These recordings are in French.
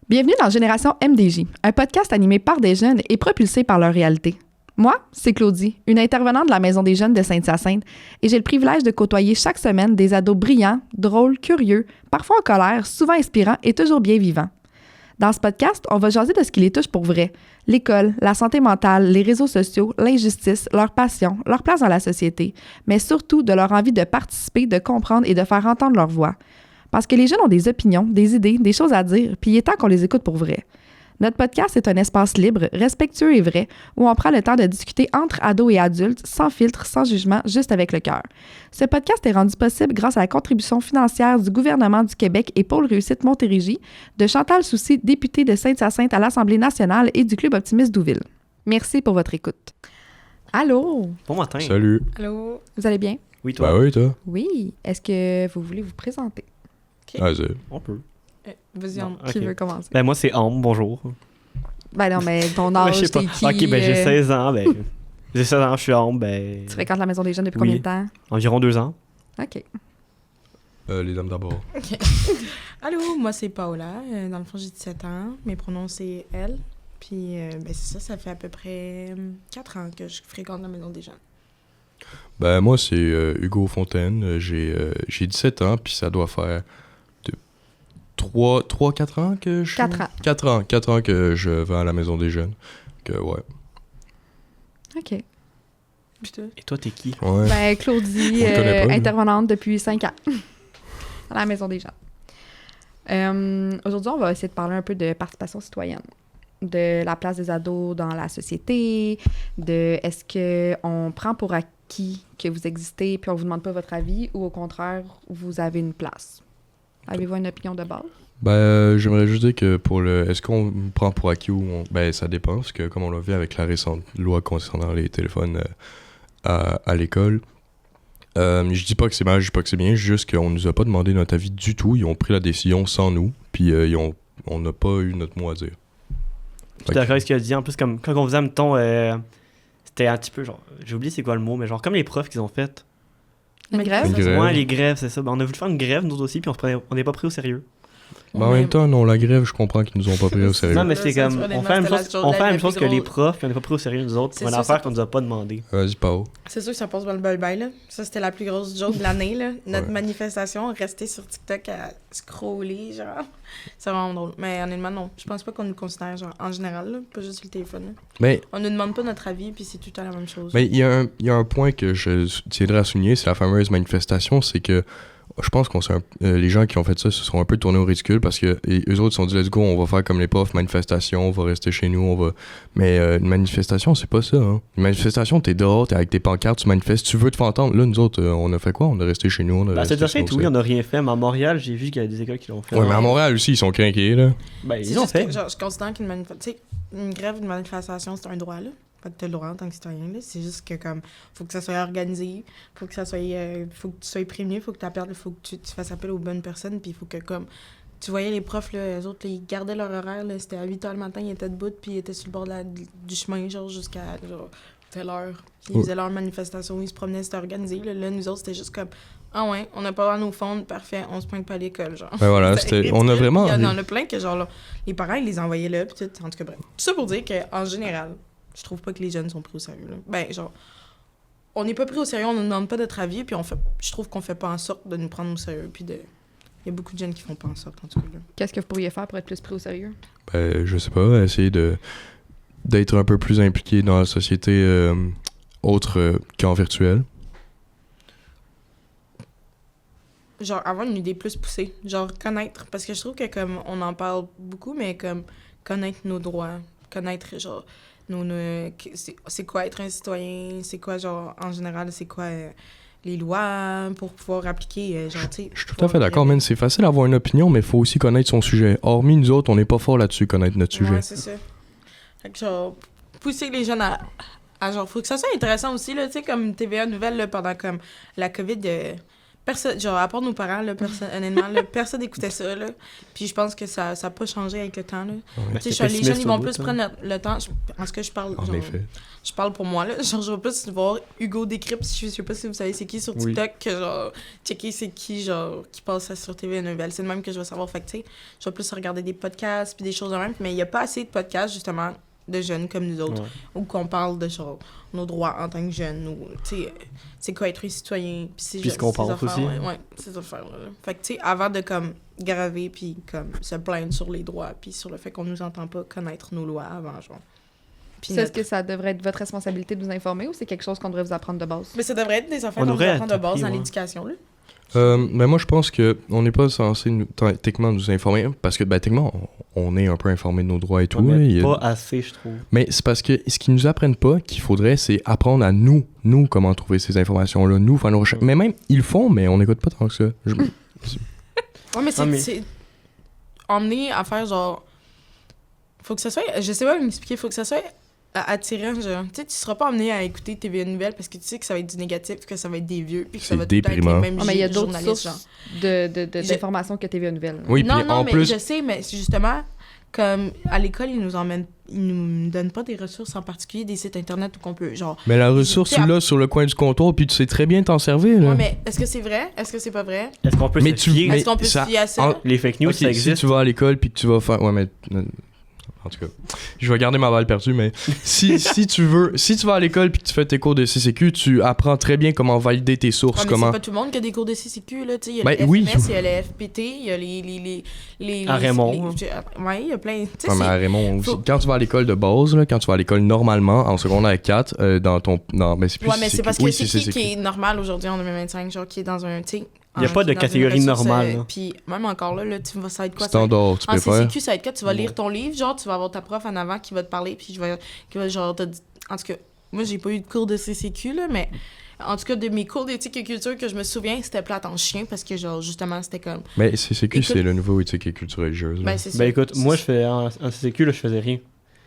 Bienvenue dans Génération MDJ, un podcast animé par des jeunes et propulsé par leur réalité. Moi, c'est Claudie, une intervenante de la Maison des jeunes de Sainte-Hyacinthe, et j'ai le privilège de côtoyer chaque semaine des ados brillants, drôles, curieux, parfois en colère, souvent inspirants et toujours bien vivants. Dans ce podcast, on va jaser de ce qui les touche pour vrai. L'école, la santé mentale, les réseaux sociaux, l'injustice, leur passion, leur place dans la société, mais surtout de leur envie de participer, de comprendre et de faire entendre leur voix. Parce que les jeunes ont des opinions, des idées, des choses à dire, puis il est temps qu'on les écoute pour vrai. Notre podcast est un espace libre, respectueux et vrai, où on prend le temps de discuter entre ados et adultes, sans filtre, sans jugement, juste avec le cœur. Ce podcast est rendu possible grâce à la contribution financière du gouvernement du Québec et Pôle Réussite Montérégie, de Chantal Soucy, députée de Sainte-Hyacinthe à l'Assemblée nationale et du Club Optimiste Douville. Merci pour votre écoute. Allô? Bon matin. Salut. Allô? Vous allez bien? Oui, toi? Ben oui, toi. Oui. Est-ce que vous voulez vous présenter? Okay. Vas-y. On peut. Vas-y, Bon, qui ok. veut commencer? Ben moi, c'est Ambre, bonjour. Ben non, mais ton Ben, âge, je sais pas. t'es qui? Ok, ben j'ai 16 ans, j'ai 16 ans, je suis Ambre, Tu fréquentes la Maison des jeunes depuis Oui. combien de temps? environ 2 ans. OK. Les dames d'abord. OK. Allô, moi c'est Paola. Dans le fond, j'ai 17 ans. Mes pronoms, c'est elle. Puis, ben c'est ça fait à peu près 4 ans que je fréquente la Maison des jeunes. Ben moi, c'est Hugo Fontaine. J'ai 17 ans, puis ça doit faire 3-4 ans que je... 4 ans. 4 ans que je vais à la Maison des jeunes. Que ouais. OK. Puis toi? Et toi, t'es qui? Ouais. Ben, Claudie, On le connaît pas, nous. intervenante depuis 5 ans à la Maison des jeunes. Aujourd'hui, on va essayer de parler un peu de participation citoyenne, de la place des ados dans la société, de est-ce qu'on prend pour acquis que vous existez puis on vous demande pas votre avis ou au contraire, vous avez une place. Avez-vous une opinion de base? Ben, j'aimerais juste dire que pour le... Est-ce qu'on prend pour acquis ou... Ben, ça dépend, parce que comme on l'a vu avec la récente loi concernant les téléphones à l'école, je dis pas que c'est mal, je dis pas que c'est bien, juste qu'on nous a pas demandé notre avis du tout. Ils ont pris la décision sans nous, puis on n'a pas eu notre mot à dire. Je suis d'accord avec ce qu'il a dit. En plus, comme quand on faisait, mettons, c'était un petit peu genre... J'ai oublié c'est quoi le mot, mais genre comme les profs qu'ils ont fait. Une grève? Une grève. Ouais, les grèves, c'est ça. Ben, on a voulu faire une grève, nous aussi, puis on n'est pas pris au sérieux. Mais en même temps, non, la grève, je comprends qu'ils nous ont pas pris au sérieux. Non, mais c'est Ça, comme... honnêtement, On fait la même c'était chose, la que plus les drôle. profs, puis on n'est pas pris au sérieux, nous autres. C'est C'est une sûr, affaire ça qu'on nous a pas demandé. Vas-y, Pao. C'est sûr que ça passe dans le bye-bye, là. Ça, c'était la plus grosse joke de l'année, là. Notre Ouais. manifestation, rester sur TikTok à scroller, genre. C'est vraiment drôle. Mais honnêtement, non. Je pense pas qu'on nous considère, genre, en général, là, pas juste sur le téléphone, là. Mais On nous demande pas notre avis, puis c'est tout le temps la même chose. il y a un point que je tiendrais à souligner, c'est la fameuse manifestation, c'est que je pense qu'on les gens qui ont fait ça se sont un peu tournés au ridicule parce que eux autres se sont dit let's go, on va faire comme les profs, manifestation, on va rester chez nous, on va... Mais une manifestation, c'est pas ça, hein. Une manifestation, t'es dehors, t'es avec tes pancartes, tu manifestes, tu veux te faire entendre. Là, nous autres, on a fait quoi? On est resté chez nous, on a Ben, c'est resté déjà sur fait nos tout, il sites. on a rien fait. Mais à Montréal, j'ai vu qu'il y a des écoles qui l'ont fait. Ouais, mais à Montréal aussi, ils sont craqués, là. Ben, C'est ils ont juste que, fait. genre, je considère qu'une manifestation... Tu sais, une grève, une manifestation, c'est un droit, là. Fait que t'as le droit en tant que citoyen, là. C'est juste que, comme, faut que ça soit organisé, faut que ça soit... faut que tu sois prévenu, faut que t'appelles, faut que tu fasses appel aux bonnes personnes, puis il faut que, comme... Tu voyais les profs, là, eux autres, là, ils gardaient leur horaire, là. C'était à 8h le matin, ils étaient debout, puis ils étaient sur le bord du chemin, genre, jusqu'à, genre, telle heure. Puis ils faisaient leur manifestation, ils se promenaient, c'était organisé, là. Là, nous autres, c'était juste comme... Ah ouais, on n'a pas à nos fonds, parfait, on se pointe pas à l'école, genre. Ben voilà, C'est on a ridicule. vraiment... Il y en a plein que, genre, là, les parents, ils les envoyaient là, puis tout. En tout cas, bref. Tout ça pour dire qu'en général, je trouve pas que les jeunes sont pris au sérieux, là. Ben, genre, on n'est pas pris au sérieux, on ne nous demande pas notre avis, puis je trouve qu'on fait pas en sorte de nous prendre au sérieux, puis il y a beaucoup de jeunes qui font pas en sorte, en tout cas, là. Qu'est-ce que vous pourriez faire pour être plus pris au sérieux? Ben, je sais pas, essayer d'être un peu plus impliqué dans la société autre qu'en virtuel. Genre, avoir une idée plus poussée. Genre, connaître. Parce que je trouve que, comme, on en parle beaucoup, mais comme, connaître nos droits. Connaître, genre, c'est quoi être un citoyen? C'est quoi, genre, en général, c'est quoi les lois pour pouvoir appliquer, genre, tu sais... Je suis tout à fait d'accord, man. C'est facile d'avoir une opinion, mais il faut aussi connaître son sujet. Hormis nous autres, on n'est pas fort là-dessus, connaître notre sujet. Ouais, c'est ça. Fait que, genre, pousser les jeunes à genre, faut que ça soit intéressant aussi, là, tu sais, comme TVA Nouvelle, là, pendant, comme, la COVID, personne, genre, à part nos parents, là, honnêtement, là, personne n'écoutait ça, là. Puis je pense que ça n'a pas changé avec le temps, là. Ouais. Tu sais, les jeunes, ils vont plus prendre le temps. En ce que je parle, En genre, effet. je parle pour moi, là. Genre, je vais plus voir Hugo Décrypte, je sais pas si vous savez c'est qui, sur TikTok, que genre, checker c'est qui, genre, qui passe ça sur TV Nouvelle. C'est le même que je vais savoir. Fait que, tu sais, je vais plus regarder des podcasts puis des choses de même. Mais il y a pas assez de podcasts, justement, de jeunes comme nous autres, où qu'on parle de, genre, nos droits en tant que jeunes, ou, tu sais, c'est quoi être un citoyen, puis ce qu'on pense aussi. Ouais, ces affaires-là. Fait que, tu sais, avant de, comme, graver puis comme, se plaindre sur les droits puis sur le fait qu'on nous entend pas connaître nos lois avant, genre. Est-ce que ça devrait être votre responsabilité de vous informer ou c'est quelque chose qu'on devrait vous apprendre de base? Mais ça devrait être des affaires qu'on devrait apprendre de base dans l'éducation, là. Mais moi, je pense qu'on n'est pas censé techniquement nous informer parce que, techniquement, on est un peu informé de nos droits et tout. Mais pas assez, je trouve. Mais c'est parce que ce qu'ils nous apprennent pas, qu'il faudrait, c'est apprendre à nous, comment trouver ces informations-là, nous, faire nos recherches. Mais même, ils le font, mais on n'écoute pas tant que ça. Ouais, mais c'est emmener à faire genre. Faut que ça soit. Je sais pas m'expliquer, faut que ça soit attirant, genre. Tu sais, tu seras pas amené à écouter TV Nouvelles parce que tu sais que ça va être du négatif, que ça va être des vieux, puis que ça va tout être les mêmes mais il y a d'autres journalistes, sources d'informations que TV Nouvelles. Oui, non, puis en mais plus... je sais, mais justement, comme à l'école, ils nous donnent pas des ressources en particulier, des sites internet où qu'on peut, genre... Mais la ressource, tu l'as sur le coin du comptoir, puis tu sais très bien t'en servir, là. Ouais, mais est-ce que c'est vrai? Est-ce que c'est pas vrai? Est-ce qu'on peut se fier? Est-ce qu'on peut se fier à ça? Les fake news, ça existe. Si tu vas à l'école, puis que tu vas faire... Ouais, mais... En tout cas, je vais garder ma balle perdue, mais si tu vas à l'école puis que tu fais tes cours de CCQ, tu apprends très bien comment valider tes sources. Ouais, mais c'est pas tout le monde qui a des cours de CCQ, là. Il y a le FMS, il y a le FPT, il y a les à Raymond. Ouais, il y a plein. Ouais, mais à Raymond, quand tu vas à l'école de base, là, quand tu vas à l'école normalement, en secondaire 4, dans ton. Non, mais c'est plus. Ouais, mais c'est parce que c'est qui est normal aujourd'hui en 2025, genre qui est dans un. Il n'y a pas de catégorie normale. Puis même encore là, tu vas, ça va être quoi? Standard, tu préfères? En CCQ, ça va être quoi? Tu vas lire ton livre, genre, tu vas avoir ta prof en avant qui va te parler, puis qui va genre te... En tout cas, moi, j'ai pas eu de cours de CCQ, là, mais en tout cas, de mes cours d'éthique et culture que je me souviens, c'était plate en chien, parce que, genre, justement, c'était comme... Mais CCQ, c'est le nouveau éthique et culture religieuse. Ben, c'est ça. Écoute, moi, je fais en CCQ, là, je faisais rien.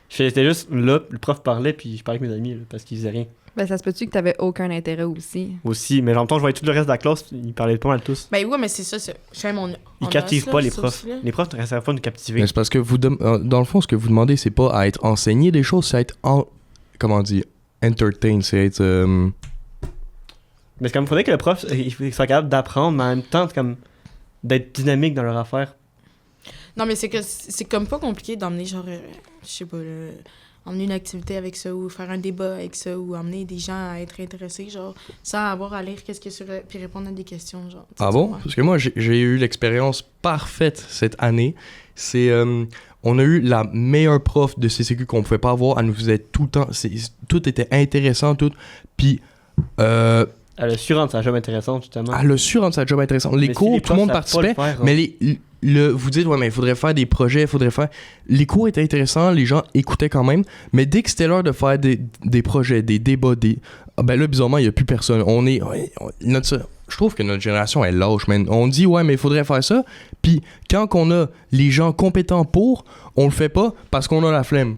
C'était juste là, le prof parlait, puis je parlais avec mes amis, là, parce qu'ils faisaient rien. Ben, ça se peut-tu que t'avais aucun intérêt aussi? Aussi, mais en même temps, je voyais tout le reste de la classe, ils parlaient pas mal tous. Ben ouais, mais c'est ça, ils captivent pas les profs. Les profs ne restent pas nous captiver. Mais c'est parce que dans le fond, ce que vous demandez, c'est pas à être enseigné des choses, c'est à être comment on dit, entertain, c'est être... Mais c'est comme, il faudrait que le prof soit capable d'apprendre, mais en même temps, comme, d'être dynamique dans leur affaire. Non, mais c'est que c'est comme pas compliqué d'emmener, genre, je sais pas, emmener une activité avec ça, ou faire un débat avec ça, ou emmener des gens à être intéressés, genre, sans avoir à lire qu'est-ce que sur puis répondre à des questions, genre. Ah bon? Parce que moi, j'ai eu l'expérience parfaite cette année. C'est... on a eu la meilleure prof de CCQ qu'on pouvait pas avoir. Elle nous faisait tout le temps... tout était intéressant, tout. Puis... Elle a su rendre sa job intéressante, justement. Elle a su rendre sa job intéressante. Les cours, tout le monde participait, mais vous dites, ouais, mais il faudrait faire des projets, Les cours étaient intéressants, les gens écoutaient quand même, mais dès que c'était l'heure de faire des projets, des débats, ben là, bizarrement, il n'y a plus personne. Je trouve que notre génération est lâche, man. On dit, ouais, mais il faudrait faire ça, puis quand on a les gens compétents pour, on le fait pas parce qu'on a la flemme.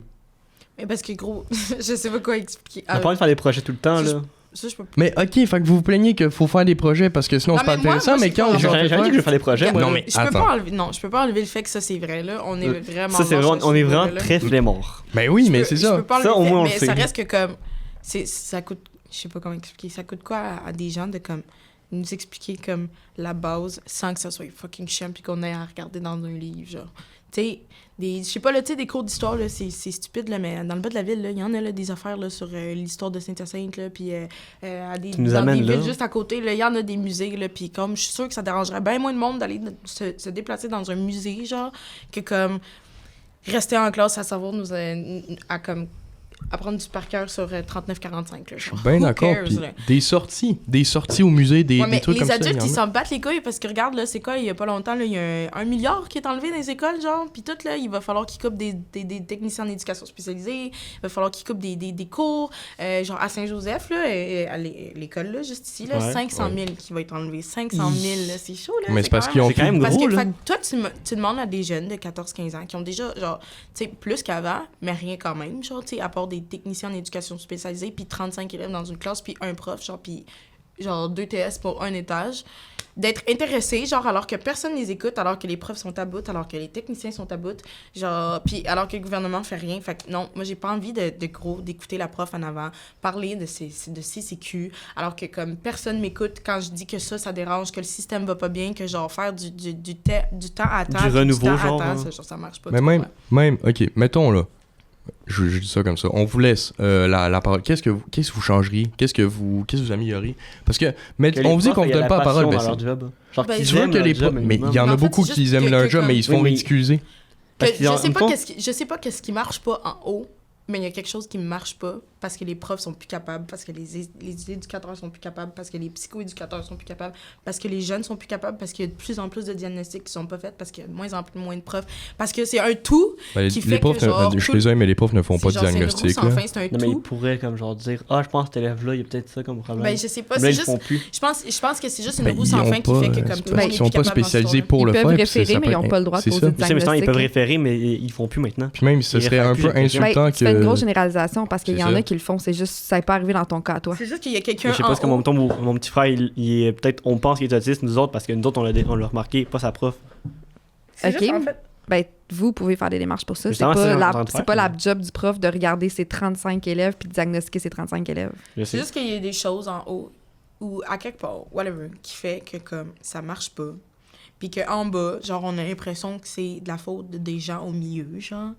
Mais parce que, gros, je sais pas quoi expliquer. On n'a pas envie de faire des projets tout le temps, là. Ça, je peux pas. Mais ok, fait que vous vous plaignez qu'il faut faire des projets parce que sinon c'est pas intéressant, mais quand j'ai dit que je veux faire des projets, moi. Non, mais je peux pas enlever le fait que ça c'est vrai, là. On est vraiment. Ça, c'est vraiment, on est vraiment très flemmard. Ben oui, mais c'est ça. Ça, au moins, on le sait. sait. Mais ça reste que comme. Ça coûte. Je sais pas comment expliquer. Ça coûte quoi à des gens de comme. Nous expliquer comme la base sans que ça soit fucking chiant puis qu'on ait à regarder dans un livre, genre. Tu sais, je sais pas, là, tu sais, des cours d'histoire, là, c'est stupide, là, mais dans le bas de la ville, là, il y en a, là, des affaires, là, sur l'histoire de Saint-Hyacinthe, là, puis dans des villes juste à côté, là, il y en a des musées, là, puis comme, je suis sûre que ça dérangerait bien moins de monde d'aller se déplacer dans un musée, genre, que comme, rester en classe à savoir à comme, apprendre du par cœur sur 39-45. Je suis bien d'accord. Puis des sorties au musée, des trucs comme ça. Les adultes, ils s'en battent les couilles parce que regarde, là, c'est quoi, il y a pas longtemps, là, il y a 1 milliard qui est enlevé dans les écoles, genre, puis tout, là, il va falloir qu'ils coupent des techniciens en éducation spécialisée, il va falloir qu'ils coupent des cours, genre à Saint-Joseph, là, à l'école, là, juste ici, là, 500 000 qui va être enlevé. 500 000, là, c'est chaud, là. Mais c'est parce qu'ils ont... C'est quand même gros, là. Toi, tu demandes à des jeunes de 14-15 ans qui ont déjà, genre, tu sais, plus qu'avant, mais rien quand même, genre, tu sais, à part des techniciens en éducation spécialisée, puis 35 élèves dans une classe, puis un prof, genre, puis genre 2 TS pour un étage. d'être intéressés, genre, alors que personne les écoute, alors que les profs sont à bout, alors que les techniciens sont à bout, genre, puis alors que le gouvernement fait rien. Fait que non, moi, j'ai pas envie d'écouter la prof en avant, parler de CCQ, alors que comme personne m'écoute quand je dis que ça dérange, que le système va pas bien, que genre, faire du temps à temps, du renouveau, temps genre, à temps, hein. ça marche pas. Mais même, ok, mettons là, je dis ça comme ça, on vous laisse la parole. Qu'est-ce que vous changeriez? Qu'est-ce que vous amélioreriez? Parce que, on vous dit qu'on vous donne pas la parole, leur job. Genre, Ben, qu'ils je veux aiment que leur les job, mais il y en Mais a en fait, beaucoup c'est qui juste aiment que- leur que job, comme- mais ils se font Oui, mais- ridiculiser. Parce qu'ils Je en- sais en pas même temps- je sais pas qu'est-ce qui marche pas en haut, mais il y a quelque chose qui marche pas parce que les profs sont plus capables, parce que les éducateurs sont plus capables, parce que les psychoéducateurs sont plus capables, parce que les jeunes sont plus capables, parce qu'il y a de plus en plus de diagnostics qui sont pas faits, parce qu'il y a de moins en moins de profs, parce que c'est un tout Ben, qui les fait profs, que genre... je suis désolé, mais les profs ne font pas de c'est diagnostic. une roue sans Là. fin, c'est un Non, mais ils tout. pourraient, comme, genre, dire, je pense que cet élève-là, il y a peut-être ça comme problème. Ben, je sais pas, Mais là, c'est ils le juste... font plus. Je pense que c'est juste une Ben, roue ils sans ont fin qui pas- fait que comme c'est tout le parce monde qu'ils est sont plus pas capable dans ce spécialisés temps-là. pour le Ils faire. peuvent puis ça référer, mais ils peut- n'ont pas le droit de c'est poser ça. de Tu sais, mais sinon, ils peuvent diagnostic. référer, mais ils font plus maintenant. Puis même, ce Ils serait un réfèrent peu plus, insultant Ben, tu fais une que... grosse généralisation parce qu'il y C'est en ça. a qui le font, c'est juste, ça n'est pas arrivé dans ton cas à toi. C'est juste qu'il y a quelqu'un Je sais pas, en parce que mon, haut. mon petit frère, il est peut-être, on pense qu'il est autiste, nous autres, parce que nous autres, on l'a remarqué, pas sa prof. C'est juste, Ok. en fait, Ben, vous pouvez faire des démarches pour ça. C'est Justement, c'est pas, ce que la, j'entends c'est faire, pas la mais- job du prof de regarder ses 35 élèves puis de diagnostiquer ses 35 élèves. Je c'est sais. juste qu'il y a des choses en haut ou à quelque part, whatever, qui fait que comme ça marche pas. Puis qu'en bas, genre, on a l'impression que c'est de la faute des gens au milieu, genre.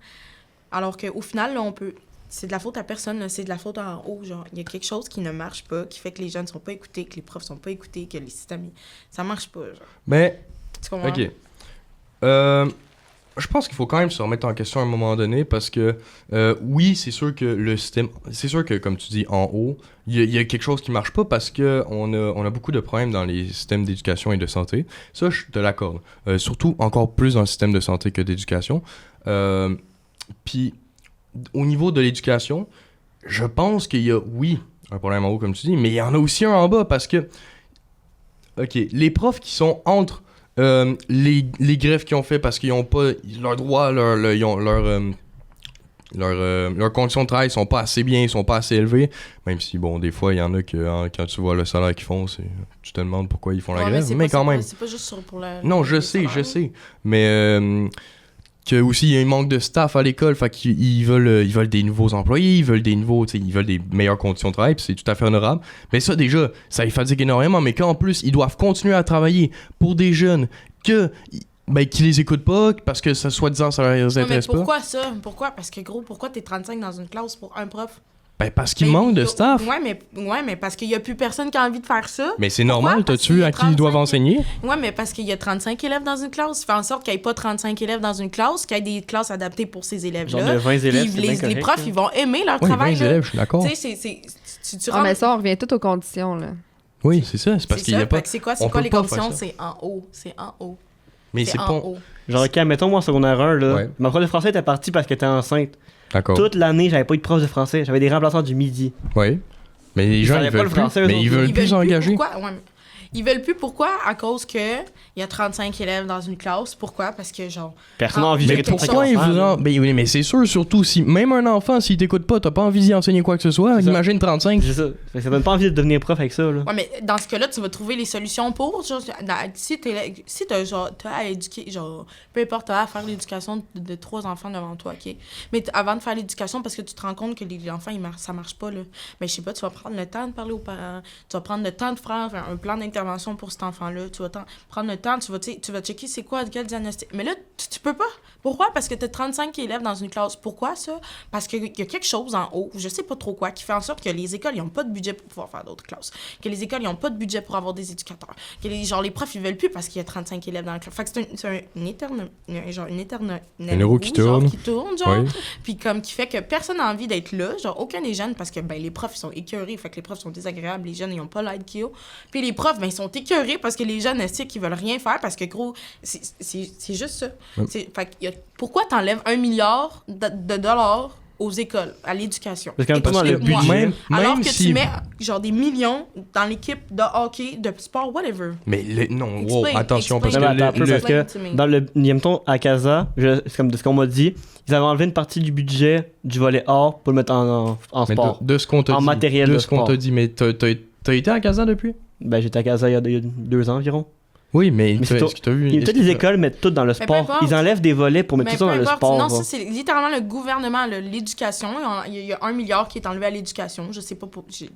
Alors qu'au final, là, c'est de la faute à personne, là, c'est de la faute en haut, genre. Il y a quelque chose qui ne marche pas, qui fait que les jeunes sont pas écoutés, que les profs sont pas écoutés, que les systèmes, ça marche pas, genre. Mais, Tu comprends? ok. Je pense qu'il faut quand même se remettre en question à un moment donné parce que, oui, c'est sûr que le système... C'est sûr que, comme tu dis, en haut, il y a quelque chose qui marche pas parce qu'on a beaucoup de problèmes dans les systèmes d'éducation et de santé. Ça, je te l'accorde. Surtout, encore plus dans le système de santé que d'éducation. Puis, au niveau de l'éducation, je pense qu'il y a, oui, un problème en haut, comme tu dis, mais il y en a aussi un en bas parce que, ok, les profs qui sont entre les grèves qu'ils ont fait parce qu'ils n'ont pas leurs droits, leurs conditions de travail sont pas assez bien, sont pas assez élevées. Même si, bon, des fois, il y en a que quand tu vois le salaire qu'ils font, tu te demandes pourquoi ils font la Ouais, grève. Mais quand même. C'est pas juste pour la... Non, je le sais. salaire. Mais que aussi, il y a un manque de staff à l'école. Fait qu'ils veulent des nouveaux employés, ils veulent des meilleures conditions de travail, puis c'est tout à fait honorable. Mais ça, déjà, ça les fatigue énormément. Mais qu'en plus, ils doivent continuer à travailler pour des jeunes qui les écoutent pas, parce que ça, soi-disant, ça les Ouais, mais intéresse pas. pourquoi ça? Pourquoi? Parce que, gros, pourquoi t'es 35 dans une classe pour un prof? Ben, parce qu'il Ben, manque de staff. Ouais, mais parce qu'il y a plus personne qui a envie de faire ça. Mais c'est Pourquoi? normal, Parce t'as-tu qu'il y a à qui ils doivent 35. enseigner? Ouais, mais parce qu'il y a 35 élèves dans une classe. Fais en sorte qu'il n'y ait pas 35 élèves dans une classe, qu'il y ait des classes adaptées pour ces Genre élèves-là. de 20 élèves, Puis c'est bien les correct, profs, là. ils vont aimer leur Oui, 20 travail. là. élèves, je suis d'accord. Tu sais, tu Ah, rentres- mais ça, on revient tout aux conditions, là. Oui, c'est ça. C'est parce c'est qu'il y a ça, pas... fait que c'est quoi, on peut les pas conditions? faire ça. C'est en haut. C'est en haut. Mais c'est en pas... haut. Genre, ok, mettons, moi, en secondaire 1, là, Ouais. ma prof de français était partie parce qu'elle était enceinte. D'accord. Toute l'année, j'avais pas eu de prof de français. J'avais des remplaçants du midi. Oui. Mais les gens, savaient ils pas veulent le plus. français, eux Mais autres. ils veulent plus plus s'engager. pourquoi? Ouais, mais ils veulent plus pourquoi? À cause que il y a 35 élèves dans une classe. Pourquoi? Parce que, genre... Personne n'a envie Mais de pourquoi ils vous en... Ben oui, mais c'est sûr, surtout si même un enfant, s'il t'écoute pas, t'as pas envie d'y enseigner quoi que ce soit, C'est ça. imagine 35. C'est ça. Fait que ça donne pas envie de devenir prof avec ça, là. Ouais, mais dans ce cas-là, tu vas trouver les solutions pour. Genre, si t'as à éduquer, genre, peu importe, t'as à faire l'éducation de 3 enfants devant toi, OK? Mais avant de faire l'éducation, parce que tu te rends compte que les enfants, ça marche pas, là. Mais je sais pas, tu vas prendre le temps de parler aux parents, tu vas prendre le temps de faire un plan d'intervention pour cet enfant-là, tu vas prendre le temps, tu vas checker c'est quoi, quel diagnostic. Mais là, tu peux pas. Pourquoi? Parce que t'as 35 élèves dans une classe. Pourquoi ça? Parce qu'il y a quelque chose en haut, je sais pas trop quoi, qui fait en sorte que les écoles, ils ont pas de budget pour pouvoir faire d'autres classes. Que les écoles, ils ont pas de budget pour avoir des éducateurs. Que les profs, ils veulent plus parce qu'il y a 35 élèves dans la classe. Fait que c'est une éternelle Une roue qui tourne. genre. Oui. Puis comme qui fait que personne n'a envie d'être là, genre aucun des jeunes, parce que ben les profs ils sont écœurés, fait que les profs sont désagréables, les jeunes ils ont pas l'aide qu'ils ont. Puis les profs ben ils sont écœurés parce que les jeunes estiquent qu'ils veulent rien faire parce que gros c'est juste ça. Ouais. Fait que pourquoi t'enlèves 1 milliard de dollars aux écoles, à l'éducation? Parce qu'en même temps, dans le Explique-moi. budget, Alors même que si... tu mets genre des millions dans l'équipe de hockey, de sport, whatever. Mais non, wow, Explain, attention, explain. parce Non, que mais attends un peu, parce que Explain to me. dans le mettons, à Casa, c'est comme de ce qu'on m'a dit, ils avaient enlevé une partie du budget du volet art pour le mettre en mais sport. de ce qu'on t'a En dit, matériel de de ce qu'on sport. t'a dit, mais t'as été à Casa depuis? Ben, j'étais à Casa il y a 2 ans environ. Oui, mais c'est est-ce que t'as vu... Toutes les écoles mettent tout dans le peu sport. importe. Ils enlèvent des volets pour mettre Mais tout ça peu dans le importe. sport. Non, là. ça, c'est littéralement le gouvernement, l'éducation. Il y a 1 milliard qui est enlevé à l'éducation. Je sais pas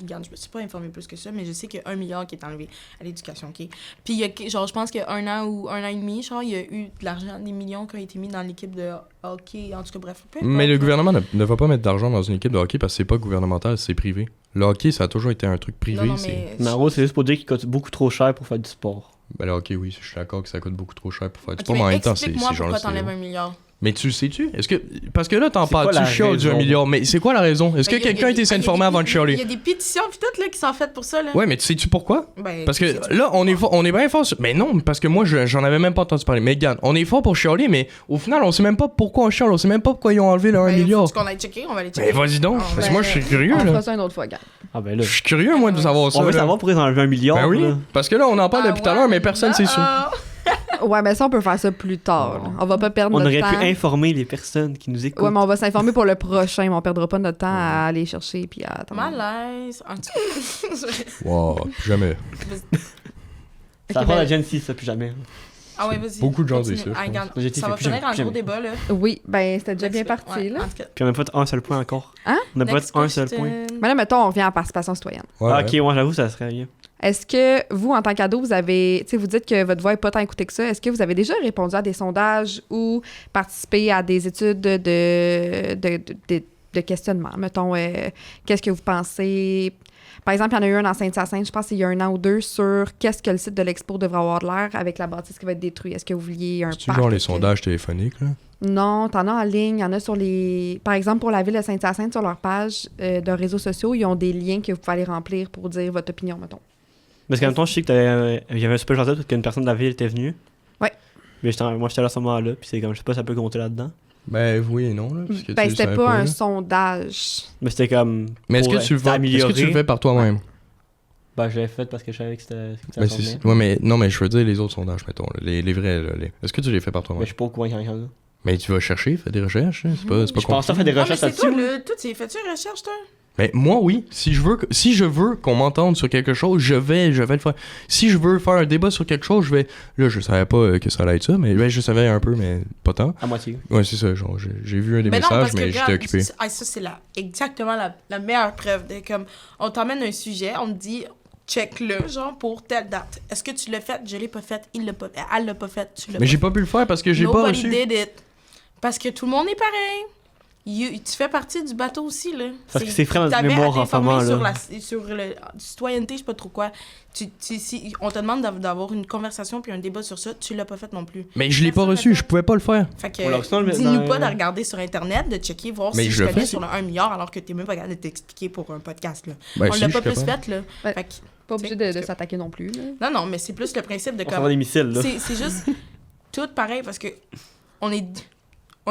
regarde, je me suis pas informée plus que ça, mais je sais qu'il y a 1 milliard qui est enlevé à l'éducation, OK? Puis, il y a, genre, je pense qu'il y a 1 an ou 1 an et demi, genre, il y a eu de l'argent, des millions qui ont été mis dans l'équipe de hockey. En tout cas, bref. Peu importe. Mais le gouvernement ne va pas mettre d'argent dans une équipe de hockey parce que c'est pas gouvernemental, c'est privé. Le hockey, ça a toujours été un truc privé. Non, Mais en gros, c'est juste pour dire qu'il coûte beaucoup trop cher pour faire du sport. Ben le hockey, oui, je suis d'accord que ça coûte beaucoup trop cher pour faire du OK, sport, mais en mais même temps, c'est explique-moi genre... pourquoi t'enlèves 1 milliard. Mais tu le sais-tu? Est-ce que... Parce que là, t'en C'est quoi parles, la tu chiales du 1 raison? milliard, mais c'est quoi la raison? Est-ce que Ben, il y a quelqu'un a été des- informé avant de Il y chialer? a des pétitions pis tout, là, qui sont faites pour ça, là. Ouais, mais sais-tu pourquoi? Ben, Parce tu sais, que là, on est bien fort sur... Mais non, parce que moi, j'en avais même pas entendu parler. Mais regarde, on est fort pour chialer, mais au final, on sait même pas pourquoi on chiale, on sait même pas pourquoi ils ont enlevé le 1 milliard. Faut qu'on aille checker, on va aller checker. Mais vas-y donc, Ah, parce que moi, je suis curieux, On là. fera ça une autre fois, gars. Ah ben là. Je suis curieux, moi, de savoir ça. On veut là. savoir pourquoi ils ont enlevé 1 milliard. Ben oui, là. parce que là, on en parle depuis tout à l'heure, mais personne sait sûr. Ouais, mais ça, on peut faire ça plus tard. Là. On va pas perdre On notre aurait temps. pu informer les personnes qui nous écoutent. Ouais, mais on va s'informer pour le prochain, mais on perdra pas notre temps à aller chercher puis à attendre. Malaise. En tout cas. Wow, jamais. Ça Ok, va ben- la Gen 6, ça, plus jamais. Ah ouais, vas-y. Beaucoup de gens continue. disent ça, je Ah, pense. regarde, J'ai dit, ça fait va plus finir jamais, en plus gros jamais. débat, là. Oui, ben c'était déjà bien parti, Ouais, là. en tout cas. Puis on n'a pas un seul point encore. Hein? On n'a pas Next un seul question. point. Mais là, mettons, on revient à la participation citoyenne. Ouais, Ah, ouais. ok, moi j'avoue, ça serait bien. Est-ce que vous, en tant qu'ado, vous avez... Tu sais, vous dites que votre voix n'est pas tant écoutée que ça. Est-ce que vous avez déjà répondu à des sondages ou participé à des études de questionnement? Mettons, qu'est-ce que vous pensez... Par exemple, il y en a eu un en Sainte-Hyacinthe, je pense qu'il y a 1 an ou 2, sur qu'est-ce que le site de l'expo devrait avoir de l'air avec la bâtisse qui va être détruite. Est-ce que vous vouliez un C'est-tu parc? genre les Est-ce que- sondages téléphoniques, là? Non, t'en as en ligne. Il y en a sur les... Par exemple, pour la ville de Sainte-Hyacinthe, sur leur page de réseaux sociaux, ils ont des liens que vous pouvez aller remplir pour dire votre opinion, mettons. Parce qu'en même temps, je sais que il y avait un super gentil parce qu'une personne de la ville était venue. Ouais. Mais moi, j'étais là à ce moment-là, puis c'est comme, je sais pas si ça peut compter là-dedans. Ben oui et non, là. Parce que Ben, tu le c'était savais pas un là. sondage. Mais c'était comme. Mais est-ce pour, que tu le c'était fais, est-ce que tu le fais par toi-même? Ben, je l'ai fait parce que je savais que ça Ben, s'en venait. ouais, mais non, mais je veux dire les autres sondages, mettons, là, les vrais, là. Est-ce que tu les fais par Mais je toi-même? suis pas au courant qu'il y en a. Mais tu vas chercher, fais des recherches, hein, c'est pas Je pense compliqué. ça fait des Ah, mais recherches c'est toi, là-dessus. toi, tu fais-tu une recherche, toi? Mais moi, oui. Si je veux qu'on m'entende sur quelque chose, je vais le faire. Si je veux faire un débat sur quelque chose, je vais... Là, je savais pas que ça allait être ça, mais ben, je savais un peu, mais pas tant. À moitié. Ouais, c'est ça, genre, j'ai vu un des Mais non, messages, parce que, mais j'étais regarde, occupé. ça, c'est exactement la meilleure preuve de comme on t'emmène un sujet, on te dit check-le, genre pour telle date. Est-ce que tu l'as fait? Je l'ai pas fait, il l'a pas fait, elle l'a pas fait, tu l'as Mais pas j'ai pas pu le faire parce que j'ai pas Nobody reçu. did it. Parce que tout le monde est pareil. Tu fais partie du bateau aussi, là. Parce que c'est frais dans notre t'avais à mémoire en ce moment, t'informer là. sur le citoyenneté, je sais pas trop quoi. Si on te demande d'avoir une conversation puis un débat sur ça, tu l'as pas fait non plus. Mais je l'ai pas Personne reçu, l'a je fait. pouvais pas le faire. Fait que On l'a reçu dans le- dis-nous dans- pas de regarder sur Internet, de checker, voir Mais si je je le connais fais. sur le 1 milliard alors que t'es même pas capable de t'expliquer pour un podcast, là. Ben, On si, l'a je pas suis plus capable. fait, là. Ouais. Fait que, Pas obligé parce de que- s'attaquer non plus. Là. non, mais c'est plus le principe de On s'en va des missiles, là. C'est juste tout pareil parce que on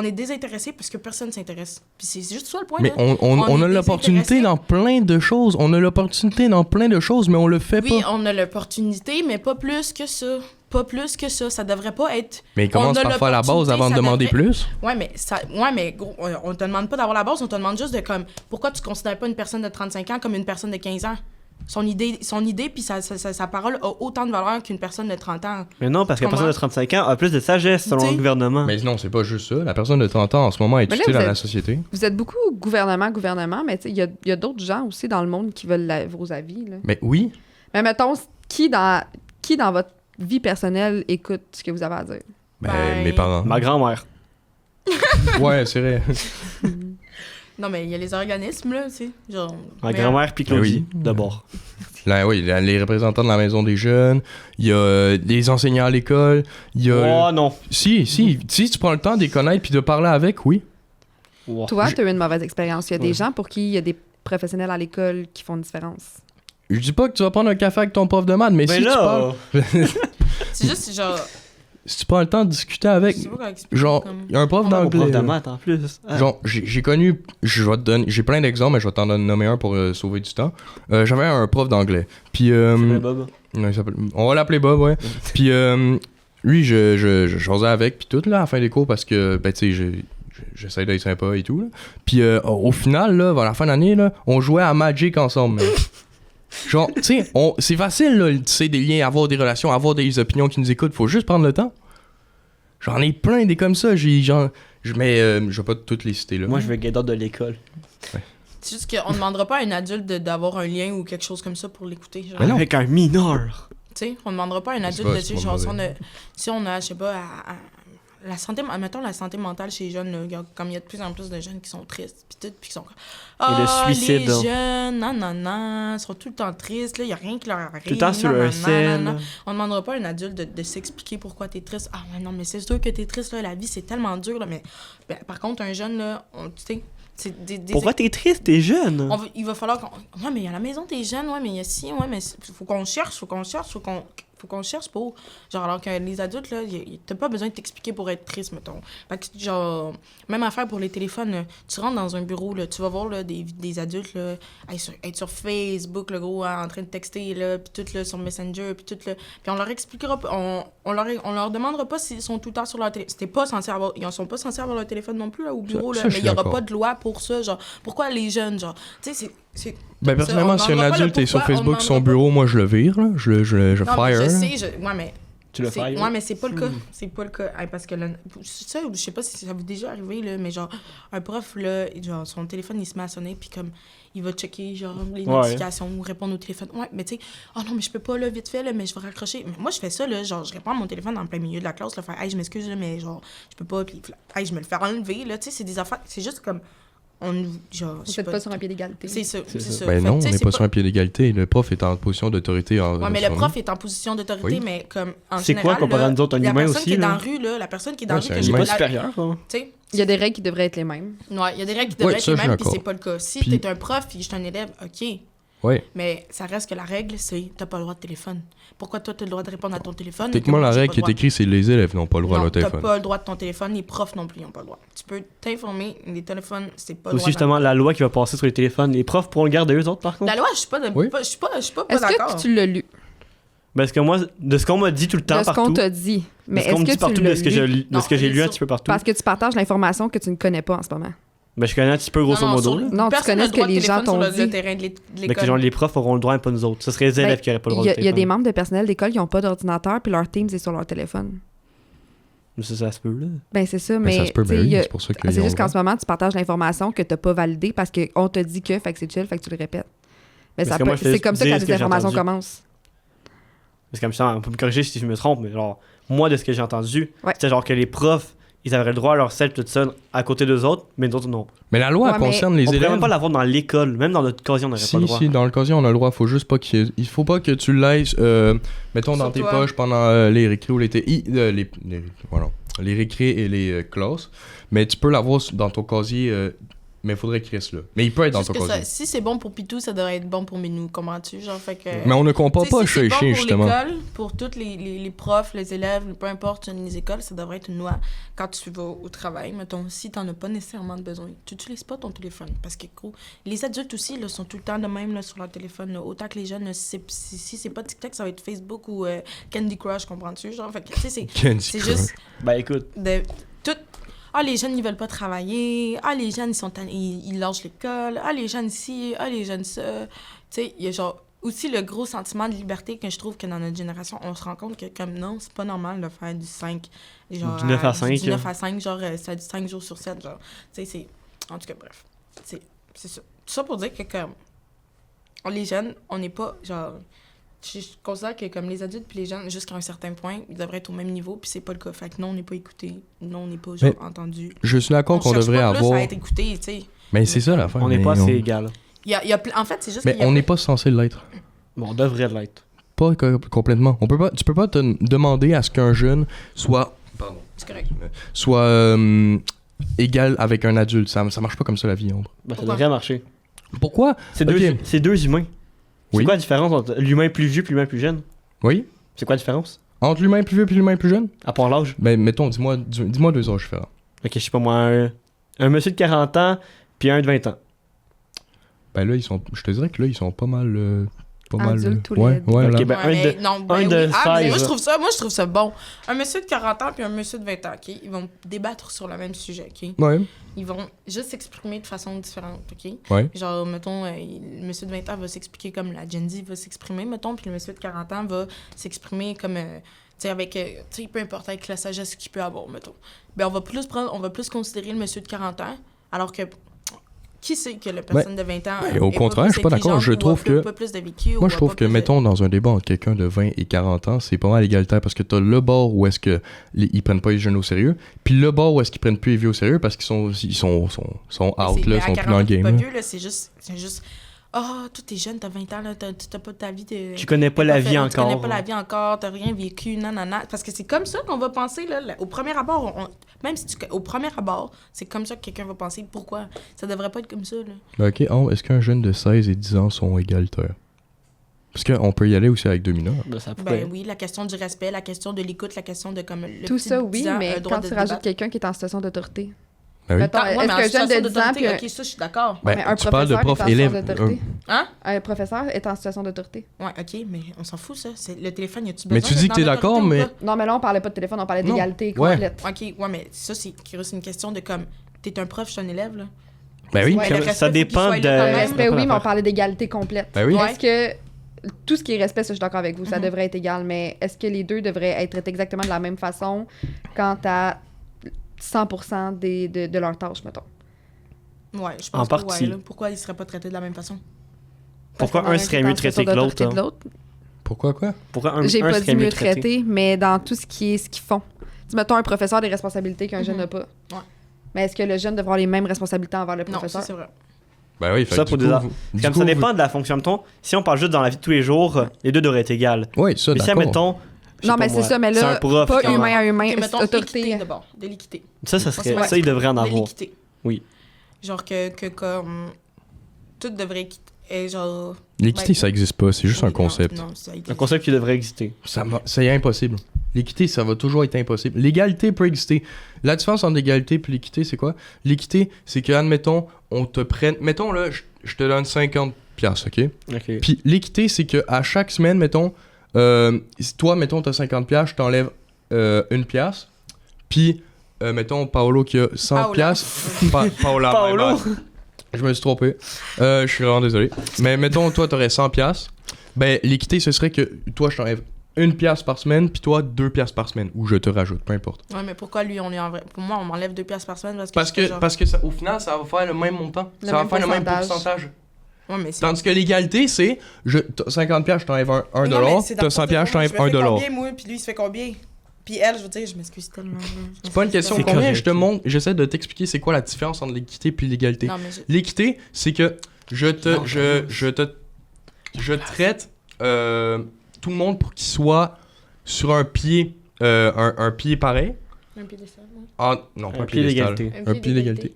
est désintéressé parce que personne s'intéresse. Puis c'est juste ça le point, Mais là. on a est l'opportunité désintéressé. dans plein de choses. On a l'opportunité dans plein de choses, mais on le fait Oui, pas. on a l'opportunité, mais pas plus que ça. Pas plus que ça. Ça devrait pas être... Mais commence on a par faire la base l'opportunité, avant de ça demander devrait- plus. Ouais, mais gros, on te demande pas d'avoir la base, on te demande juste de comme... Pourquoi tu considères pas une personne de 35 ans comme une personne de 15 ans? Son idée puis sa parole a autant de valeur qu'une personne de 30 ans. Mais non, parce que la personne de 35 ans a plus de sagesse selon T'sais. le gouvernement. Mais non, c'est pas juste ça. La personne de 30 ans en ce moment est Mais là, utile vous à êtes- la société. Vous êtes beaucoup gouvernement, mais tu sais, il y a d'autres gens aussi dans le monde qui veulent vos avis. Là. Mais oui. Mais mettons, qui dans votre vie personnelle écoute ce que vous avez à dire? Ben, Ben, mes parents. Ma grand-mère. Ouais, c'est vrai. Non, mais il y a les organismes, là, tu sais. Genre... Ma mais- grand-mère puis Claudie, oui. d'abord. Là, oui, les représentants de la maison des jeunes, il y a des enseignants à l'école, il y a... Oh non. Si tu prends le temps de les connaître puis de parler avec, oui. Wow. Toi, tu as eu une mauvaise expérience. Il y a Ouais. des gens pour qui il y a des professionnels à l'école qui font une différence. Je dis pas que tu vas prendre un café avec ton prof de maths, mais Ben si tu parles, là, C'est juste, genre... si tu prends le temps de discuter Je avec, sais pas comment expliquer, genre, comme- il y a un prof mon d'anglais. prof de là. maths en plus. Ah. Genre, j'ai connu, j'ai plein d'exemples, mais je vais t'en nommer un pour sauver du temps. J'avais un prof d'anglais. Puis, C'est Bob. non, on va l'appeler Bob, ouais. Puis, lui, je jasais avec, puis tout, là, à la fin des cours, parce que, ben, tu sais, j'essaie d'être sympa et tout, là. Puis, au final, là, vers la fin d'année, là, on jouait à Magic ensemble. Mais... Genre, tu sais, c'est facile, là, tisser des liens, avoir des relations, avoir des opinions qui nous écoutent. Faut juste prendre le temps. J'en ai plein des comme ça. Je vais pas toutes les citer, là. Moi, je veux get out de l'école. C'est juste qu'on demandera pas à un adulte d'avoir un lien ou quelque chose comme ça pour l'écouter. Genre. Mais non. Avec un mineur. Tu sais, on demandera pas à un adulte de dire, genre, si on a, je sais pas, la santé, mettons la santé mentale chez les jeunes, là, comme il y a de plus en plus de jeunes qui sont tristes, puis qui sont et le suicide. Les jeunes, ils sont tout le temps tristes, là, il y a rien qui leur arrive. Tout le temps sur leur scène. On demandera pas à un adulte de s'expliquer pourquoi t'es triste. Ah, mais non, mais c'est sûr que t'es triste, là, la vie, c'est tellement dur, là, mais par contre, un jeune, là, tu sais, pourquoi t'es triste? T'es jeune. Il va falloir qu'on... Ouais, mais à la maison, t'es jeune, ouais, mais il y a si, ouais, mais faut qu'on cherche pour... Genre, alors que les adultes, là, t'as pas besoin de t'expliquer pour être triste, mettons. Fait que, genre, même affaire pour les téléphones, là, tu rentres dans un bureau, là, tu vas voir, là, des adultes, là, être sur Facebook, le gros, en train de texter, là, puis tout, là, sur Messenger, puis tout, là. Puis on leur expliquera, on leur demandera pas s'ils sont tout le temps sur leur téléphone. Ils sont pas censés avoir leur téléphone non plus, là, au bureau, là, mais il y aura pas de loi pour ça, genre. Pourquoi les jeunes, genre? Tu sais, c'est Ben, personnellement, si un adulte est sur Facebook, son bureau, moi, je le vire, là. Je fire. Je sais, ouais, mais... Tu le fires? Ouais, mais c'est pas le cas. C'est pas le cas. Hey, parce que, ça, je sais pas si ça vous est déjà arrivé, là, mais genre, un prof, là, genre, son téléphone, il se met à sonner, puis comme, il va checker, genre, les notifications ou répondre au téléphone. Ouais, mais tu sais, oh non, mais je peux pas, là, vite fait, là, mais je vais raccrocher. Mais moi, je fais ça, là, genre, je réponds à mon téléphone en plein milieu de la classe, là, faire, hey, je m'excuse, là, mais genre, je peux pas, puis, hey, je me le fais enlever, là, tu sais, c'est des affaires, c'est juste comme. Vous n'êtes pas sur un pied d'égalité. C'est ça. Ben non, on n'est pas sur un pied d'égalité. Le prof est en position d'autorité. Ouais, mais le prof est en position d'autorité, mais comme en c'est général. C'est quoi comparé à nous autres, un humain aussi? La personne qui est dans la rue, que j'ai pas supérieur. Il y a des règles qui devraient être les mêmes. Ouais, il y a des règles qui devraient être les mêmes, puis c'est pas le cas. Si t'es un prof et je suis un élève, OK. Ouais. Mais ça reste que la règle, c'est t'as pas le droit de téléphone. Pourquoi toi, t'as le droit de répondre à ton téléphone? Techniquement, la règle qui est écrite, c'est les élèves n'ont pas le droit de leur téléphone. T'as pas le droit de ton téléphone, les profs non plus n'ont pas le droit. Tu peux t'informer, les téléphones, c'est pas le droit. Aussi, justement, la loi qui va passer sur les téléphones, les profs pourront le garder eux autres, par contre. La loi, je suis pas d'accord. Est-ce que tu l'as lu? Parce que moi, de ce qu'on m'a dit tout le temps, partout. De ce qu'on t'a dit. Mais est-ce que tu l'as lu? De ce que j'ai lu un petit peu partout. Parce que tu partages l'information que tu ne connais pas en ce moment. Ben, je connais un petit peu grosso modo. Non, tu connais ce que les gens t'ont dit. Mais que genre, les profs auront le droit et pas nous autres. Ce serait les élèves qui n'auraient pas le droit de téléphone. Il y a des membres de personnel d'école qui n'ont pas d'ordinateur puis leur Teams est sur leur téléphone. Ça se peut, là. Ben, c'est ça, mais. Ça se peut, c'est pour ça que. C'est juste qu'en ce moment, tu partages l'information que tu n'as pas validée parce qu'on te dit que, fait que c'est chill, fait que tu le répètes. Mais c'est comme ça que les informations commencent. Parce que comme ça, on peut me corriger si je me trompe, mais genre, moi, de ce que j'ai entendu, c'était genre que les profs, ils avaient le droit à leur self tout seul à côté d'eux autres, mais d'autres non. Mais la loi concerne les élèves. On pourrait même pas l'avoir dans l'école, même dans notre casier, on n'aurait pas le droit. Si, dans le casier, on a le droit. Faut juste pas il faut pas que tu le laisses, mettons, dans tes poches pendant les récrés ou les récrés et les classes. Mais tu peux l'avoir dans ton casier. Mais il faudrait qu'il reste là. Mais il peut être dans ton casier. Si c'est bon pour Pitou, ça devrait être bon pour Minou. Comprends-tu? Genre, fait que... Mais on ne compare pas chez les chiens, justement. Pour l'école, pour tous les profs, les élèves, peu importe les écoles, ça devrait être une loi. Quand tu vas au travail, mettons, si t'en as pas nécessairement besoin, tu n'utilises pas ton téléphone. Parce que, gros, les adultes aussi là, sont tout le temps de même là, sur leur téléphone. Là. Autant que les jeunes, si c'est pas TikTok, ça va être Facebook ou Candy Crush, comprends-tu? Genre, fait que, tu sais, c'est juste... Ben, écoute... Ah, les jeunes, ils veulent pas travailler. Ah, les jeunes, ils lâchent l'école. Ah, les jeunes ci. Ah, les jeunes ça. Tu sais, il y a genre aussi le gros sentiment de liberté que je trouve que dans notre génération, on se rend compte que comme non, c'est pas normal de faire du 5. Genre, du 9 à 5. Du 9 à 5, genre, ça du 5 jours sur 7. Genre, tu sais, c'est... En tout cas, bref. C'est ça. Tout ça pour dire que comme... Les jeunes, on n'est pas, genre... Je considère que comme les adultes puis les jeunes, jusqu'à un certain point, ils devraient être au même niveau, puis c'est pas le cas. Fait que non, on n'est pas écouté, non, on n'est pas genre, entendu. Je suis d'accord qu'on devrait avoir... On cherche pas plus à être écouté, tu sais. Mais c'est ça l'affaire. On n'est pas assez égal. En fait, c'est juste mais on n'est pas censé l'être. Bon, on devrait l'être. Pas complètement. Tu peux pas te demander à ce qu'un jeune soit... Pardon. C'est correct. Soit égal avec un adulte. Ça marche pas comme ça, la vie, Ombre. Ben, ça devrait marcher. Pourquoi? C'est deux humains. C'est quoi la différence entre l'humain plus vieux et l'humain plus jeune? Oui. C'est quoi la différence? Entre l'humain plus vieux et l'humain plus jeune? À part l'âge? Ben, mettons, dis-moi 2 âges différents. Ok, je sais pas moi, un monsieur de 40 ans puis un de 20 ans. Ben là, je te dirais que là, ils sont pas mal pas mal. Adultes, tous Ouais, les deux. voilà. Ok, ben, un mais de- non, ben un oui. de Ah, mais 16, moi, là. je trouve ça bon. Un monsieur de 40 ans puis un monsieur de 20 ans, OK? Ils vont débattre sur le même sujet, OK? Ouais, Ils vont juste s'exprimer de façon différente, OK? ouais. Genre, mettons, le monsieur de 20 ans va s'expliquer comme la Gen Z va s'exprimer, mettons, puis le monsieur de 40 ans va s'exprimer comme, tu sais, avec, tu sais, peu importe, avec la sagesse qu'il peut avoir, mettons. Ben, on va plus considérer le monsieur de 40 ans, alors que qui sait que la personne de 20 ans au est contraire, pas je suis pas plus d'accord. Je intelligente trouve ou a que- pas plus de vécu, ou Moi, je a trouve pas que, plus de- mettons, dans un débat entre quelqu'un de 20 et 40 ans, c'est pas mal égalitaire parce que t'as le bord où est-ce que ils prennent pas les jeunes au sérieux, puis le bord où est-ce qu'ils prennent plus les vieux au sérieux parce qu'ils sont Mais out, à là, ils 40 sont plus ans, dans le t'es game. pas là. vieux, là, c'est juste ah, toi, t'es jeune, t'as 20 ans, là, t'as pas ta vie de... Tu connais pas t'as la fait- vie Tu encore. connais pas la vie encore, t'as rien vécu, nanana. Parce que c'est comme ça qu'on va penser, là. Au premier abord, même si au premier abord, c'est comme ça que quelqu'un va penser. Pourquoi? Ça devrait pas être comme ça, là. Ben, ok, est-ce qu'un jeune de 16 et 10 ans sont égalitaires? Parce qu'on peut y aller aussi avec 2 mineurs. Ben, ça pourrait. Ben oui, la question du respect, la question de l'écoute, la question de comme... Le Tout petit ça, de oui, 10 ans a mais le droit quand de tu rajoutes débattre. quelqu'un qui est en situation d'autorité. Ben oui. Mettons, Ouais, mais est-ce en qu'un jeune situation de 10 ans... d'autorité, puis OK, ça, je suis d'accord. Ben, mais un tu parles de professeur prof est en élève. situation d'autorité. Hein? Un professeur est en situation d'autorité. Ouais, OK, mais on s'en fout, ça. Le téléphone, y a-tu Mais besoin tu dis que t'es d'être dans d'accord, l'autorité ou mais- pas? Non, mais là, on parlait pas de téléphone, on parlait Non. d'égalité Ouais. complète. OK, ouais, mais ça, c'est une question de comme... T'es un prof, je suis un élève, là. Ben oui. Ouais, le Ça respect, faut qu'il dépend soit de- là quand Le même. respect, oui, mais on l'affaire. parlait d'égalité complète. Ben oui. Ouais. Est-ce que tout ce qui est respect, ça, je suis d'accord avec vous, ça Mhm. devrait être égal, mais est-ce que les deux devraient être traités exactement de la même façon quant à 100% de leurs tâches, mettons? Ouais, je En pense que partie. ouais, là. Pourquoi ils seraient pas traités de la même façon? Pourquoi Parce qu'on a un serait qui est mieux en situation traité que l'autre, d'autorité hein? Pourquoi quoi? Pourquoi un J'ai un pas serait dit mieux traité, mais dans tout ce qu'ils font. Tu mettons un professeur a des responsabilités qu'un jeune Mhm. n'a pas. Ouais. Mais est-ce que le jeune devrait avoir les mêmes responsabilités envers le Non, professeur? ça, c'est vrai. Ben oui, fait Ça, que pour du des coup, a- vous- Comme du ça coup, dépend de la fonction. Mettons, si on parle juste dans la vie de tous les jours, les deux devraient être égales. Oui, ça, Mais si, d'accord. admettons. je sais Non, pas mais c'est moi, ça, mais c'est là, un prof pas qui en- humain à humain, Ok, mettons autorité. l'équité d'abord, de l'équité. Ça serait. Ouais. Ça, il devrait en De avoir. l'équité. Oui. Genre que comme... Tout devrait et genre... L'équité, Ben, ça existe pas, c'est juste oui, un concept. Non, ça existe. Un concept qui devrait exister. C'est impossible. L'équité, ça va toujours être impossible. L'égalité peut exister. La différence entre l'égalité et l'équité, c'est quoi? L'équité, c'est que, admettons, on te prenne... Mettons, là, je te donne 50$, OK? Ok. Puis l'équité, c'est que à chaque semaine, mettons, si toi, mettons, t'as 50$, je t'enlève 1$. Puis, mettons, Paolo qui a 100$. Paola, Paolo. my bad. Je me suis trompé. Je suis vraiment désolé. Mais mettons, toi, t'aurais 100$. Ben, l'équité, ce serait que toi, je t'enlève 1$ par semaine, puis toi, 2$ par semaine. Ou je te rajoute, peu importe. Ouais, mais pourquoi lui, on est en vrai... Pour moi, on m'enlève 2$ par semaine parce que... Parce que ça, au final, ça va faire le même montant. Le ça va même faire le même pourcentage. pourcentage. Ouais, mais c'est... Tandis que l'égalité, c'est 50$, je t'enlève 1$, Non, mais c'est t'as 100$, je t'enlève 1$. combien, moi, puis lui, il se fait combien? Puis elle, je veux dire, je m'excuse tellement. C'est pas une question de C'est combien, correct. je te montre, j'essaie de t'expliquer c'est quoi la différence entre l'équité puis l'égalité. Non, mais L'équité, c'est que je traite tout le monde pour qu'il soit sur un pied pareil. Un piédestal, ouais. Ah, non, pas Un un pied piédestal. d'égalité. Un pied d'égalité.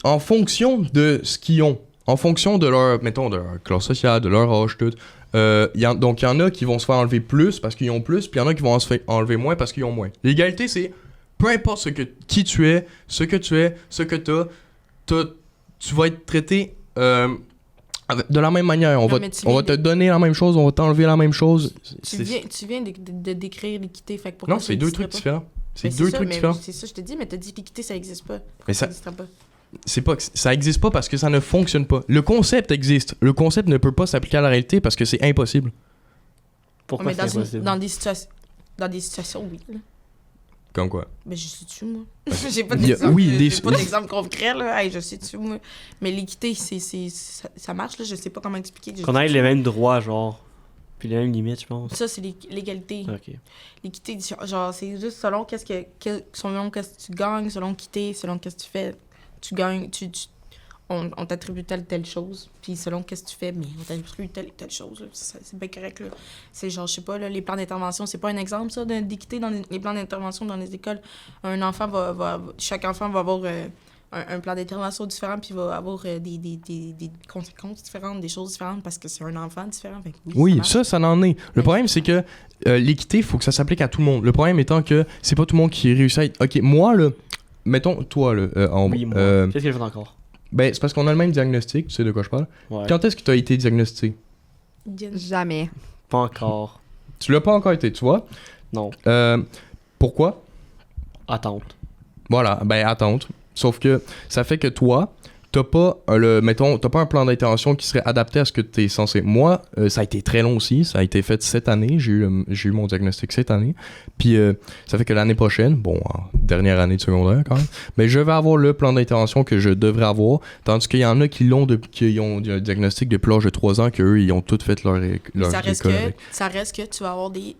En fonction de ce qu'ils ont, en fonction de leur, mettons, de leur classe sociale, de leur âge, tout. Donc, il y en a qui vont se faire enlever plus parce qu'ils ont plus, puis il y en a qui vont se faire enlever moins parce qu'ils ont moins. L'égalité, c'est peu importe qui tu es, ce que tu es, ce que tu vas être traité de la même manière. On va te donner la même chose, on va t'enlever la même chose. Tu viens de décrire l'équité, fait que pourquoi Non, ça c'est deux existerait trucs pas? différents. C'est Mais deux ça, trucs mais différents. C'est ça, je te dis, mais t'as dit l'équité, ça existe pas. Mais Ça ça, existerait pas. c'est pas que ça existe pas parce que ça ne fonctionne pas. Le concept existe. Le concept ne peut pas s'appliquer à la réalité parce que c'est impossible. Pourquoi mais c'est impossible? dans des situations, oui. Là. Comme quoi? Mais je sais-tu, moi. J'ai pas Il y a- d'exemple. oui, J'ai pas d'exemple concret, là. Hey, je sais-tu, moi. Mais l'équité, ça marche, là. Je sais pas comment expliquer. Qu'on ait les mêmes droits, genre. Puis les mêmes limites, je pense. Ça, c'est l'égalité. Ok. L'équité, genre, c'est juste selon selon qu'est-ce que tu gagnes, selon qui t'es, selon qu'est-ce que tu fais. Tu gagnes, on t'attribue telle chose, puis selon qu'est-ce que tu fais, mais on t'attribue telle chose. Là. C'est bien correct, là. C'est genre, je sais pas, là, les plans d'intervention, c'est pas un exemple, ça, d'équité dans les plans d'intervention dans les écoles. Un enfant chaque enfant va avoir un plan d'intervention différent, puis va avoir des conséquences différentes, des choses différentes, parce que c'est un enfant différent. Fait que Oui, marche. ça en est. Le problème, c'est que l'équité, il faut que ça s'applique à tout le monde. Le problème étant que c'est pas tout le monde qui réussit à être... Ok, moi, là, mettons, toi, là, Oui, moi. Qu'est-ce qu'il fait encore? ben, c'est parce qu'on a le même diagnostic, tu sais de quoi je parle. Ouais. Quand est-ce que tu as été diagnostiqué? Jamais. Pas encore. Tu l'as pas encore été, tu vois. Non. Pourquoi? Attente. Voilà, ben attente. Sauf que ça fait que toi, t'as pas un plan d'intervention qui serait adapté à ce que t'es censé. Moi, ça a été très long aussi. Ça a été fait cette année. J'ai eu mon diagnostic cette année. Puis ça fait que l'année prochaine, dernière année de secondaire quand même, mais je vais avoir le plan d'intervention que je devrais avoir. Tandis qu'il y en a qui ont un diagnostic depuis l'âge de 3 ans, qu'eux, ils ont tout fait leur ça reste que tu vas avoir des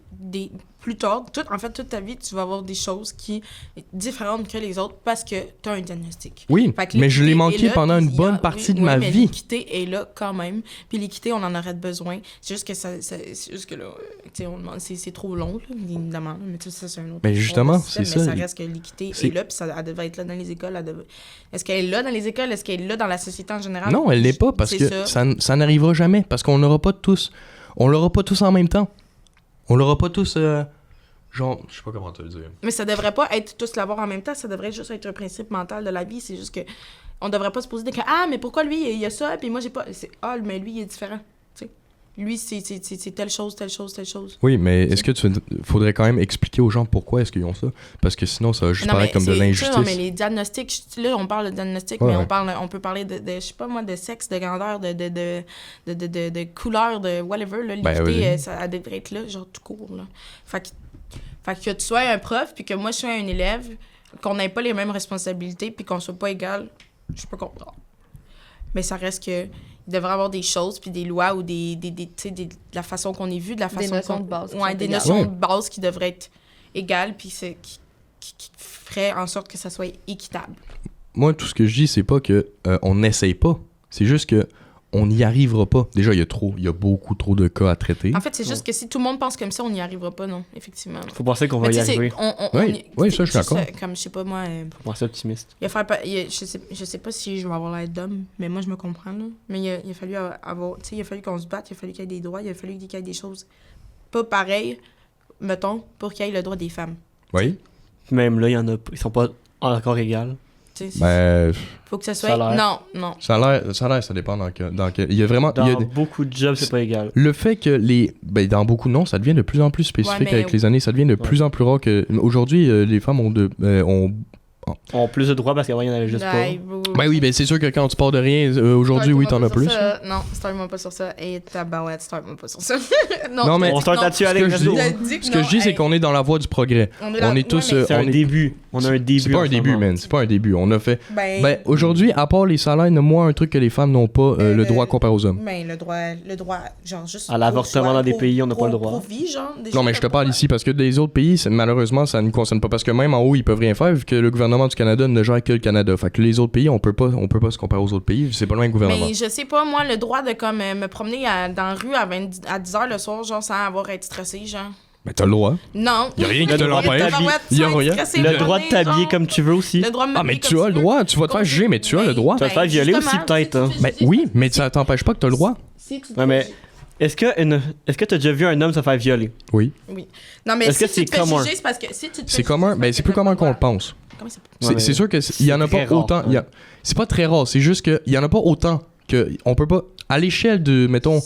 plus tard, toute ta vie, tu vas avoir des choses qui sont différentes que les autres parce que tu as un diagnostic. Oui, mais je l'ai manqué pendant une bonne partie de ma vie. L'équité est là quand même. Puis l'équité, on en aurait besoin. C'est juste que c'est juste que là, on demande, c'est trop long, là, évidemment. Mais tout ça, c'est un autre. Mais justement, système, c'est ça. Mais ça reste que l'équité est là, puis elle devrait être là dans les écoles. Est-ce qu'elle est là dans les écoles? Est-ce qu'elle est là dans la société en général? Non, elle l'est pas parce que ça n'arrivera jamais. Parce qu'on l'aura pas tous. On l'aura pas tous en même temps. On l'aura pas tous. Genre, je sais pas comment te le dire. Mais ça devrait pas être tous l'avoir en même temps, ça devrait juste être un principe mental de la vie. C'est juste que on devrait pas se poser des questions. Ah, mais pourquoi lui, il a ça, puis moi, j'ai pas. Mais lui, il est différent. T'sais. Lui, c'est telle chose, telle chose, telle chose. Oui, mais est-ce que faudrait quand même expliquer aux gens pourquoi est-ce qu'ils ont ça? Parce que sinon, ça va juste paraître comme de l'injustice. Non, mais les diagnostics, là, on parle de diagnostic, mais on peut parler de je sais pas moi, de sexe, de grandeur, de couleur, de whatever. Là, l'équité, ça devrait être là, genre tout court. Là. Fait que tu sois un prof, puis que moi, je sois un élève, qu'on n'ait pas les mêmes responsabilités, puis qu'on soit pas égal, je peux comprendre. Mais ça reste que il devrait y avoir des choses, puis des lois, ou de la façon qu'on est vu, de la façon des notions de base. Ouais, des notions de base qui devraient être égales, puis qui ferait en sorte que ça soit équitable. Moi, tout ce que je dis, c'est pas que on n'essaye pas. C'est juste que on n'y arrivera pas. Déjà, il y a beaucoup trop de cas à traiter. En fait, c'est juste que si tout le monde pense comme ça, on n'y arrivera pas, non, effectivement. Faut penser qu'on va y arriver. Oui, ça, je suis d'accord. Comme, je sais pas, moi... Faut penser optimiste. Je sais pas si je vais avoir l'aide d'homme, mais moi, je me comprends, là. Mais il a fallu avoir... Tu sais, il a fallu qu'on se batte, il a fallu qu'il y ait des droits, il a fallu qu'il y ait des choses pas pareilles, mettons, pour qu'il y ait le droit des femmes. Oui. Même là, ils sont pas encore égales. Ben, faut que ça soit... Non. Ça a l'air, ça dépend dans quel... Il y a vraiment... beaucoup de jobs, c'est pas égal. Le fait que dans beaucoup, non, ça devient de plus en plus spécifique avec les années. Ça devient de plus en plus rare que... Aujourd'hui, les femmes ont plus de droits parce qu'avant, il y en avait juste pas. Ben oui, ben c'est sûr que quand tu pars de rien, aujourd'hui, oui, t'en as plus. Non, start-moi pas sur ça. Et tabarouette, start-moi pas sur ça. Non, mais on start là-dessus, Alex. Ce que je dis, c'est qu'on est dans la voie du progrès. On est tous... C'est un début. On a un début. C'est pas un début, man. C'est pas un début. On a fait... Ben, aujourd'hui, à part les salaires, il y a moins un truc que les femmes n'ont pas le droit comparé aux hommes. Ben, le droit, genre, juste... À l'avortement dans des pays, on n'a pas le droit. Non, mais je te parle ici parce que les autres pays, malheureusement, ça ne nous concerne pas. Parce que même en haut, ils peuvent rien faire vu que le gouvernement du Canada ne gère que le Canada. Fait que les autres pays, on peut pas se comparer aux autres pays. C'est pas le même gouvernement. Mais je sais pas, moi, le droit de comme me promener dans la rue à 10h le soir, genre, sans avoir à être stressé, genre... Mais t'as le droit. Non. Y'a rien qui te l'empêche. Y'a rien. Le droit de t'habiller comme tu veux aussi. Ah, mais tu as le droit. Tu vas te faire juger, mais tu as le droit. Tu vas te faire violer aussi, peut-être. Ben oui, mais ça t'empêche pas que t'as le droit. Ouais, mais est-ce que t'as déjà vu un homme se faire violer? Oui. Non, mais si tu te fais juger, c'est parce que si tu te fais c'est commun, mais c'est plus commun qu'on le pense. C'est sûr que il y en a pas autant. C'est pas très rare. C'est juste que il y en a pas autant que on peut pas. À l'échelle de, mettons,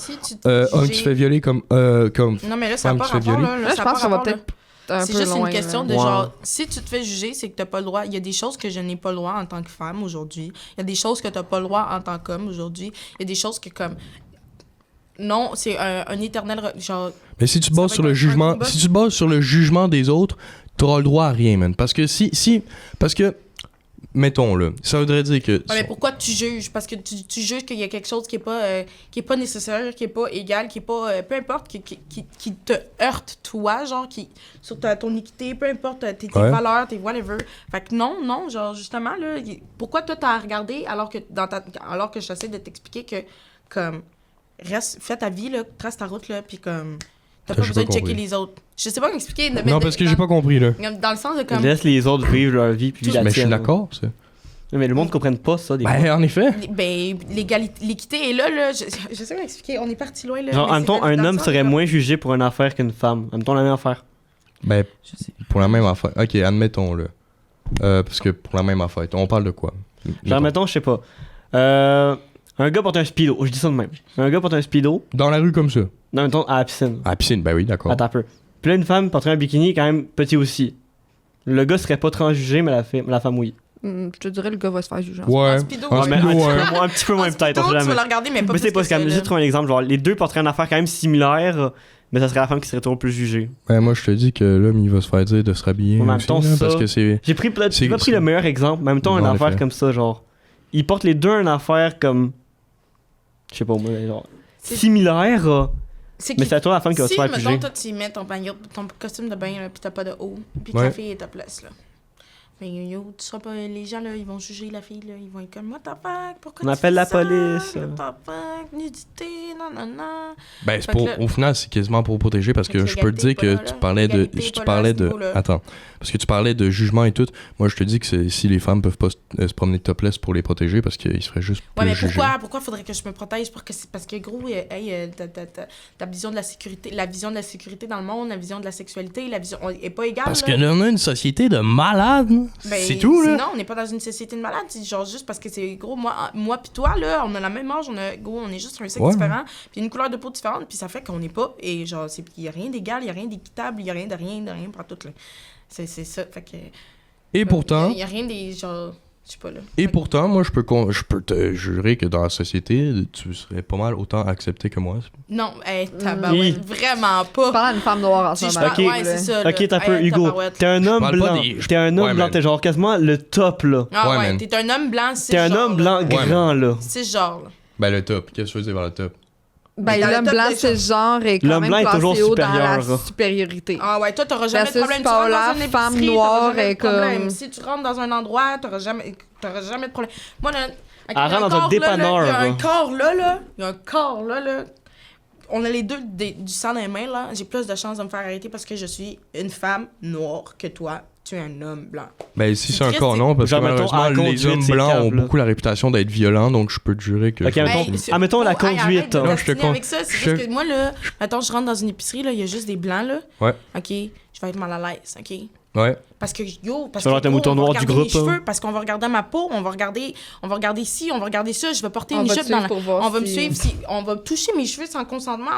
homme qui se fait violer comme non, mais là, ça n'a pas rapport, là, je pense qu'on va peut-être c'est juste une question de genre, si tu te fais juger, c'est que t'as pas le droit. Il y a des choses que je n'ai pas le droit en tant que femme aujourd'hui. Il y a des choses que t'as pas le droit en tant qu'homme aujourd'hui. Il y a des choses que comme... Non, c'est un éternel... genre. Mais si tu te bases sur le jugement... Si tu te bases sur le jugement des autres, t'auras le droit à rien, man. Parce que parce que... Mettons, là, ça voudrait dire que... Ouais, mais pourquoi tu juges? Parce que tu juges qu'il y a quelque chose qui est pas nécessaire, qui est pas égal, qui est pas... peu importe, qui te heurte, toi, genre, sur ton équité, peu importe tes valeurs, tes whatever. Fait que non, genre, justement, là, pourquoi toi, t'as à regarder alors que j'essaie de t'expliquer que, comme, fais ta vie, là, trace ta route, là, puis comme... T'as pas besoin de checker les autres. Je sais pas m'expliquer. Non, parce que j'ai pas compris, là. Dans le sens de comme... Laisse les autres vivre leur vie, puis la tienne. Mais je suis d'accord, ça. Mais le monde ne comprenne pas ça, des fois. Ben, en effet. Ben, l'équité est là. Je sais pas m'expliquer. On est parti loin, là. Genre, en même temps, un homme serait moins jugé pour une affaire qu'une femme. En même temps, la même affaire. Ben, pour la même affaire. Ok, admettons-le. Parce que pour la même affaire, on parle de quoi? Genre, mettons, je sais pas. Un gars porte un speedo, je dis ça de même. Un gars porte un speedo, Dans la rue comme ça. non, mettons, à la piscine. À la piscine, ben oui, d'accord. Attends un peu. Puis là, une femme porterait un bikini quand même petit aussi. Le gars serait pas transjugé, mais la femme oui. Je te dirais, le gars va se faire juger. Ouais. En speedo, En Ouais, mais speedo, un petit peu moins peut-être, on sait Tu vas jamais. le regarder, mais pas Mais plus c'est pas que ce qu'il y a. ça, Juste là. trouver un exemple. Genre, les deux porteraient une affaire quand même similaire, mais ça serait la femme qui serait toujours plus jugée. Ben, moi, je te dis que l'homme, il va se faire dire de se rhabiller. En même aussi, temps, là, parce ça- que c'est. J'ai pris peut-être C'est- pas pris le meilleur exemple, mais en même temps, une En affaire effet. comme ça, genre. Ils portent les deux une affaire comme. Je sais pas moi, genre. C'est- Similaire, C'est mais que c'est à toi la femme qui va se si, faire mettons, juger. toi, tu mets ton costume de bain, là, pis t'as pas de haut, pis que Ouais. la fille est topless, là. Mais yo, tu seras pas... Les gens, là, ils vont juger la fille, là. Ils vont être comme, what the fuck, pourquoi On tu appelle fais la ça? police. What the fuck, nudité, non. Ben, c'est Fait pour, que là- au final, c'est quasiment pour protéger parce Fait que que je peux te dire l'égalité est que pas là, tu parlais de. l'égalité Si est tu pas là, parlais à ce de. niveau-là. Attends. Parce que tu parlais de jugement et tout. Moi, je te dis que si les femmes peuvent pas se promener topless pour les protéger parce qu'ils se feraient juste. Ouais, plus mais juger. pourquoi faudrait que je me protège? Parce que gros, ta vision de la sécurité, dans le monde, la vision de la sexualité, la vision est pas égale. Parce là. que là, on a une société de malades. Ben, C'est tout, là. Sinon, on n'est pas dans une société de malades. C'est genre juste parce que c'est gros, moi pis toi, là, on a la même âge, on est juste un sexe Ouais. différent, puis une couleur de peau différente, puis ça fait qu'on n'est pas. Et genre, il y a rien d'égal, il y a rien d'équitable, il y a rien de rien pour tout, là. C'est ça. Fait que. Et pourtant. Il y a rien des. Genre. Je sais pas, là. Et Fait que- pourtant, moi, je peux te jurer que dans la société, tu serais pas mal autant accepté que moi. Non, tabarouette, vraiment pas. Parlant d'une femme noire en ce Si je moment. Ok. parle- ouais, c'est ça. là. Ok, t'as peu, Hey, Hugo. tabarouette. T'es un homme parle pas blanc. des- T'es un homme Ouais, blanc, man. t'es genre quasiment le top, là. Ah Ouais, ouais, man. t'es un homme blanc, c'est T'es un homme blanc Ouais, grand, là. C'est genre, là. Ben, le top. Qu'est-ce que tu veux dire par le top? Ben, Dans le l'homme top blanc, des c'est genre est quand L'homme même blanc est classé toujours haut dans la supérieur. supériorité. Ah ouais, toi, t'auras jamais de Versus problème. Tu Paola, rentres dans une femme épicerie, noire, t'auras jamais est de problème. comme- Si tu rentres dans un endroit, t'auras jamais de problème. Moi, là, Elle rentre dans un corps, dépanneur, là, il y a un là. corps là. Il y a un corps là. On a les deux du sang dans les mains, là. J'ai plus de chances de me faire arrêter parce que je suis une femme noire que toi. Tu es un homme blanc. Ben, si C'est c'est un triste, corps, c'est- non, parce que Genre, mettons, malheureusement, à la les conduite, hommes c'est blancs ont câble, là. beaucoup la réputation d'être violents, donc je peux te jurer que. Ok, mettons, admettons la Hey, conduite. arrête de Non, je te t'astiner con- avec ça. C'est je- juste que moi, là, attends, je rentre dans une épicerie, là, il y a juste des blancs, là. Ouais. OK, je vais être mal à l'aise, OK? Ouais. Parce que, parce Ça va être un gros, mouton on va noir du regarder groupe, mes cheveux, hein. parce qu'on va regarder ma peau, on va regarder ci, on va regarder ça, je vais porter On une va jupe te dans suivre la... pour voir On va me si- suivre, on va toucher mes cheveux sans consentement,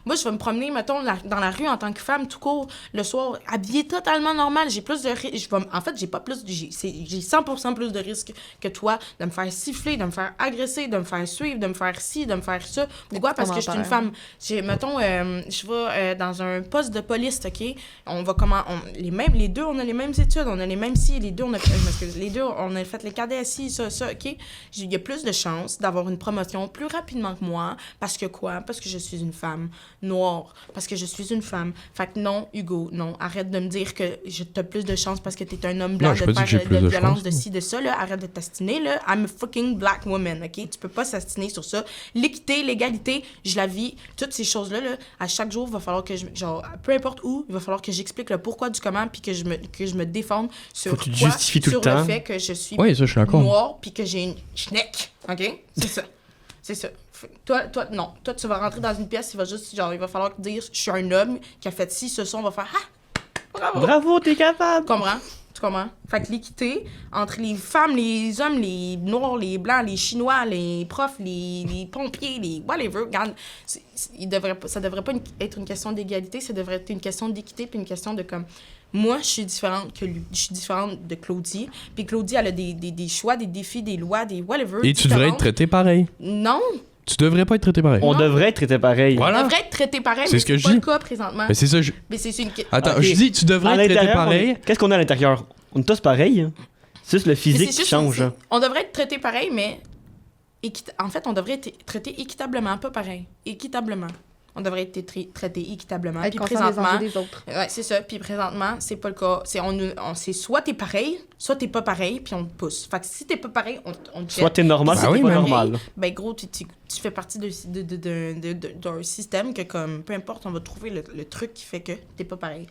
Moi, je vais me promener, mettons, dans la rue en tant que femme, tout court, le soir, habillée totalement normale, j'ai plus de... En fait, j'ai pas plus... J'ai 100% plus de risque que toi de me faire siffler, de me faire agresser, de me faire suivre, de me faire ci, de me faire ça. Pourquoi? Parce que je suis une femme. Mettons, je vais dans un poste de police, OK? On va les deux, on a les mêmes études, on a les mêmes ci, les deux, on a fait les cadets ci, ça, OK? Il y a plus de chances d'avoir une promotion plus rapidement que moi. Parce que quoi? Parce que je suis une femme noire. Parce que je suis une femme. Fait que non, Hugo, non. Arrête de me dire que t'as plus de chances parce que t'es un homme blanc Non, j'ai de pas dit que faire j'ai plus de de violence, chance, de ci, de ça, là. Arrête de t'astiner, là. I'm a fucking black woman, OK? Tu peux pas s'astiner sur ça. L'équité, l'égalité, je la vis. Toutes ces choses-là, là, à chaque jour, il va falloir que peu importe où, il va falloir que j'explique le pourquoi du comment puis que je me défende sur Faut que tu te quoi, justifies tout le sur temps. le fait que je suis Oui, ça, je suis d'accord. noire puis que j'ai une schneck, OK? C'est ça. C'est ça. Toi, non. Toi, tu vas rentrer dans une pièce, il va falloir te dire, je suis un homme qui a fait ci, ce son, on va faire, ah! Bravo! Bravo, t'es capable. Tu comprends? Fait que l'équité entre les femmes, les hommes, les noirs, les blancs, les chinois, les profs, les pompiers, les whatever, regarde, ça devrait pas être une question d'égalité, ça devrait être une question d'équité puis une question de comme... Moi, je suis différente que lui. Je suis différente de Claudie. Puis Claudie, elle a des choix, des défis, des lois, des whatever. Et tu devrais être différentes. traité pareil. Non! Tu devrais pas être traité pareil. On Non. devrait être traité pareil. Voilà. On devrait être traité pareil, C'est mais ce que c'est je pas dis. le cas présentement. Mais c'est ça. Mais c'est une... Attends, Ok. je dis, tu À devrais être traité l'intérieur, pareil. qu'est-ce qu'on a à l'intérieur? On est tous pareils. hein. C'est juste le Mais physique c'est qui juste- change. c'est- hein. On devrait être traité pareil, mais... En fait, on devrait être traité équitablement, pas pareil. Équitablement. On devrait être traité équitablement. Être Puis conscient des présentement... enjeux des autres. Ouais, c'est ça. Puis présentement, c'est pas le cas. C'est soit t'es pareil, soit t'es pas pareil, puis on te pousse. Fait que si t'es pas pareil, on te Soit jette. t'es normal, Bah soit oui, t'es pas man. normal. Ben gros, tu fais partie d'un système que comme, peu importe, on va trouver le truc qui fait que t'es pas pareil.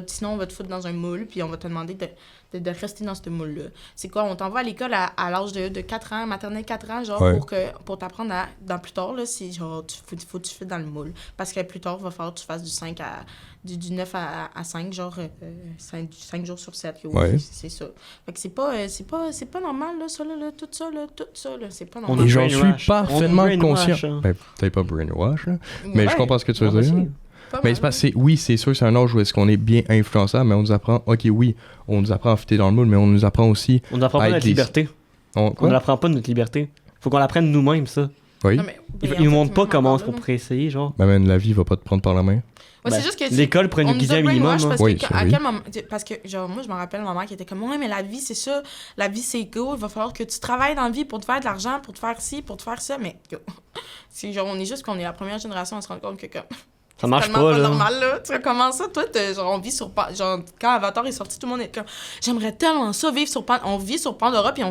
Sinon, on va te foutre dans un moule, puis on va te demander de rester dans ce moule-là. C'est quoi? On t'envoie à l'école à l'âge de 4 ans, maternelle 4 ans, genre, Ouais. pour t'apprendre dans plus tard, là, c'est genre, faut que tu fites dans le moule. parce que plus tard, il va falloir que tu fasses du 9 à 5, genre 5 jours sur 7. Ouais. C'est ça. Fait que c'est pas normal, là, ça, là, tout ça, là, c'est pas normal. Et j'en brainwash. suis parfaitement On brainwash, conscient. hein. Ben, peut-être pas brainwash, là. Mais je Ouais, comprends ce que tu veux Ah, dire. si. pas Mais mal, c'est parce que oui, c'est sûr, c'est un âge où est-ce qu'on est bien influençable, mais on nous apprend, ok, oui, on nous apprend à fitter dans le moule, mais on nous apprend aussi. On n'apprend pas Avec notre des- liberté. On Quoi? n'apprend pas notre liberté. Faut qu'on l'apprenne nous-mêmes, ça. Oui. Non, mais- Ils ben, nous en fait, montrent pas même comment encore est-ce qu'on là, pourrait essayer, genre. Ben, man, la vie va pas te prendre par la main. Ouais, Ben, c'est juste que l'école pourrait nous on guider un a minimum. brainwash hein. parce Oui, que ça, à oui. quel moment parce que genre moi je me rappelle ma mère qui était comme ouais mais la vie c'est ça, la vie c'est go, il va falloir que tu travailles dans la vie pour te faire de l'argent, pour te faire ci, pour te faire ça, mais yo, c'est genre on est juste qu'on est la première génération à se rendre compte que comme Ça marche tellement pas, là. normal là. Tu sais comment ça toi genre on vit sur genre quand Avatar est sorti tout le monde est comme j'aimerais tellement ça vivre sur on vit sur Pandora puis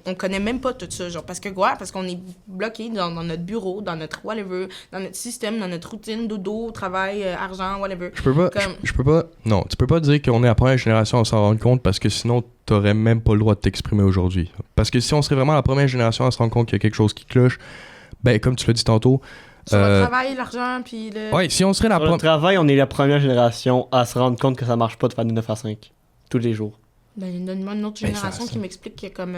on connaît même pas tout ça genre parce qu'on est bloqué dans notre bureau, dans notre whatever, dans notre système, dans notre routine dodo, travail, argent, whatever. Je peux pas. Comme- Je peux pas. Non, tu peux pas dire qu'on est la première génération à s'en rendre compte parce que sinon, t'aurais même pas le droit de t'exprimer aujourd'hui. Parce que si on serait vraiment la première génération à se rendre compte qu'il y a quelque chose qui cloche, ben, comme tu l'as dit tantôt. Sur le travail, l'argent, puis le... Ouais, si on serait la Sur le première. travail, on est la première génération à se rendre compte que ça marche pas de faire du 9 à 5. Tous les jours. Ben, donne-moi une autre Ben, génération ça- qui m'explique que comme...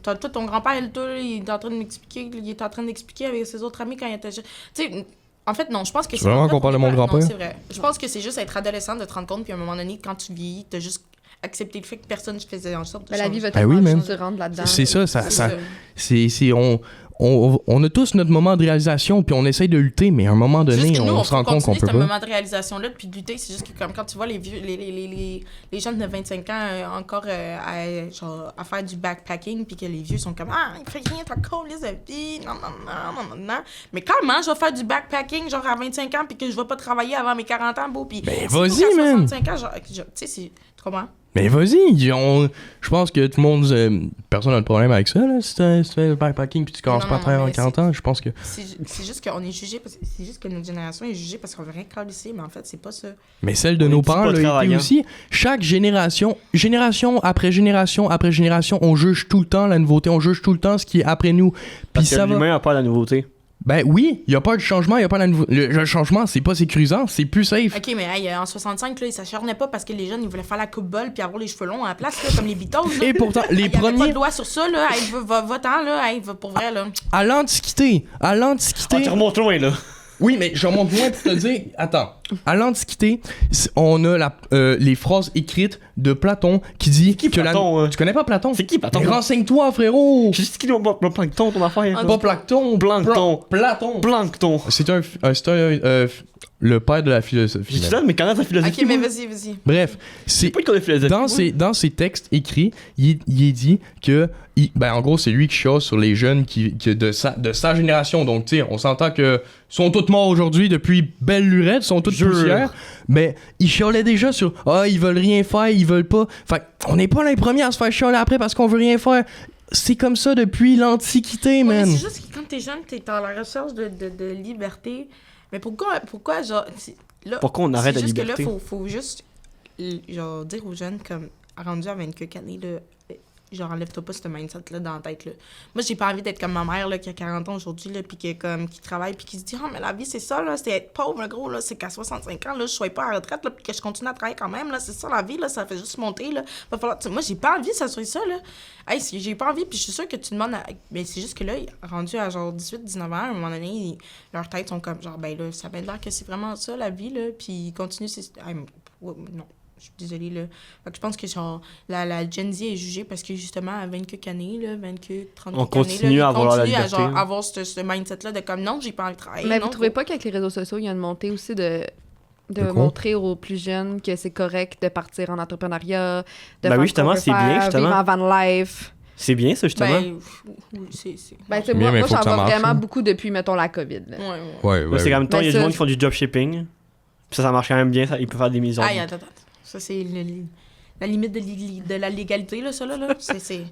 toi, ton grand-père, il est en train de m'expliquer, il est en train d'expliquer avec ses autres amis quand il était jeune. Tu sais, en fait, non, je pense que Tu veux vraiment en fait, qu'on parle de on est mon pas- grand-père? Non, c'est vrai. Je pense que c'est juste être adolescent, de te rendre compte, puis à un moment donné, quand tu vieillis, t'as juste accepté le fait que personne ne faisait en sorte de Ben, la vie changer. va Ben oui, tellement man. vite, tu rentres là-dedans. C'est ça, C'est ça. On a tous notre moment de réalisation, puis on essaye de lutter, mais à un moment donné, Juste que nous, on se rend compte qu'on peut ce pas. moment de réalisation-là, puis de lutter, c'est juste que comme quand tu vois les vieux, les jeunes de 25 ans encore à faire du backpacking, puis que les vieux sont comme « Ah, il fait rien, t'as cool, les avis, non. » Mais comment je vais faire du backpacking, genre à 25 ans, puis que je vais pas travailler avant mes 40 ans, beau, puis... Ben, c'est pour vas-y, qu'à man. 65 ans, tu sais, c'est... Tu comprends? Mais vas-y, je pense que tout le monde. Personne n'a de problème avec ça, là. Si tu fais le backpacking puis tu commences Non, pas à non, travailler mais en 40 ans, je pense que. C'est juste qu'on est jugé, c'est juste que notre génération est jugée parce qu'on veut rien calisser, mais en fait, c'est pas ça. Mais celle de On nos est parents pas l'a été travaillant. aussi. Chaque génération après génération après génération, on juge tout le temps la nouveauté, on juge tout le temps ce qui est après nous. Puis Parce que ça va. l'humain a pas la nouveauté. Ben oui, il y a pas de changement, il y a pas la nouveauté. Le changement, c'est pas sécurisant, c'est plus safe. OK, mais hey, en 65, là, ils s'acharnaient pas parce que les jeunes, ils voulaient faire la coupe-bol puis avoir les cheveux longs à la place, là, comme les Beatles. Là. Et pourtant, les Il y avait pas premiers de loi sur ça, là. Hey, va-t'en, là. Hey, pour vrai, là. à l'Antiquité, Ah, tu remontes loin, là. Oui, mais je remonte loin pour te dire. Attends. À l'Antiquité, on a les phrases écrites de Platon qui dit qui, que Platon, Tu connais pas Platon? C'est qui, Platon? Mais renseigne-toi, frérot! Je sais qui doit plancton, ton affaire. Pas Platon, Plancton. Platon. Plancton. C'est le père de la philosophie. J'ai ça, mais quand même sa philosophie. OK, mais vas-y. Bref, C'est pas une cours de philosophie. dans ses textes écrits, il est dit que, en gros, c'est lui qui chasse sur les jeunes de sa génération. Donc, tu sais, on s'entend que sont tous morts aujourd'hui depuis belle lurette, sont tous Jure. poussières. Mais il chialait déjà sur ils veulent rien faire, ils veulent pas. Fait on n'est pas les premiers à se faire chialer après parce qu'on veut rien faire. C'est comme ça depuis l'Antiquité, Ouais, mais man. c'est juste que quand t'es jeune, t'es dans la recherche de liberté. Mais pourquoi genre... Là, Pourquoi on arrête la c'est juste liberté? que là, faut juste genre, dire aux jeunes, comme, rendu à 24 années, là, genre, enlève-toi pas ce mindset-là dans la tête, là. Moi, j'ai pas envie d'être comme ma mère, là, qui a 40 ans aujourd'hui, là, puis qui travaille, puis qui se dit « Ah, mais la vie, c'est ça, là, c'est être pauvre, le gros, là, c'est qu'à 65 ans, là, je sois pas à la retraite, là, puis que je continue à travailler quand même, là, c'est ça, la vie, là, ça fait juste monter, là. Va falloir... Moi, j'ai pas envie que ça soit ça, là. Hey, j'ai pas envie, puis je suis sûre que tu demandes... Mais c'est juste que là, rendu à, genre, 18, 19 ans, à un moment donné, leurs têtes sont comme, genre, ben là, ça a l'air que c'est vraiment ça, la vie, là, puis ils continuent... non. Je suis désolée, là. Fait que je pense que, genre, la Gen Z est jugée parce que, justement, à 20 quelques années, là, 20 quelques, 30 On quelques continue années, là, à avoir la ils continuent liberté. à, genre, avoir ce mindset-là de comme, non, j'ai pas envie de travailler. Mais non, vous trouvez pas qu'avec les réseaux sociaux, il y a une montée aussi de quoi? montrer aux plus jeunes que c'est correct de partir en entrepreneuriat, de Ben faire oui, ce qu'on justement, veut c'est bien, faire, justement. vivre en van life. C'est bien, ça, justement. Ben, oui, c'est... Ben, tu sais, Bien, moi mais faut j'en que ça vois marche, vraiment hein. beaucoup depuis, mettons, la COVID. Là. Ouais. Ouais, Là, c'est en même temps, il y a Ben, du ça, monde qui font du dropshipping. Puis ça marche quand même bien, ça, ils peuvent faire des mises en Ah, attends. Ça, c'est la limite de la légalité, là, ça, là. C'est...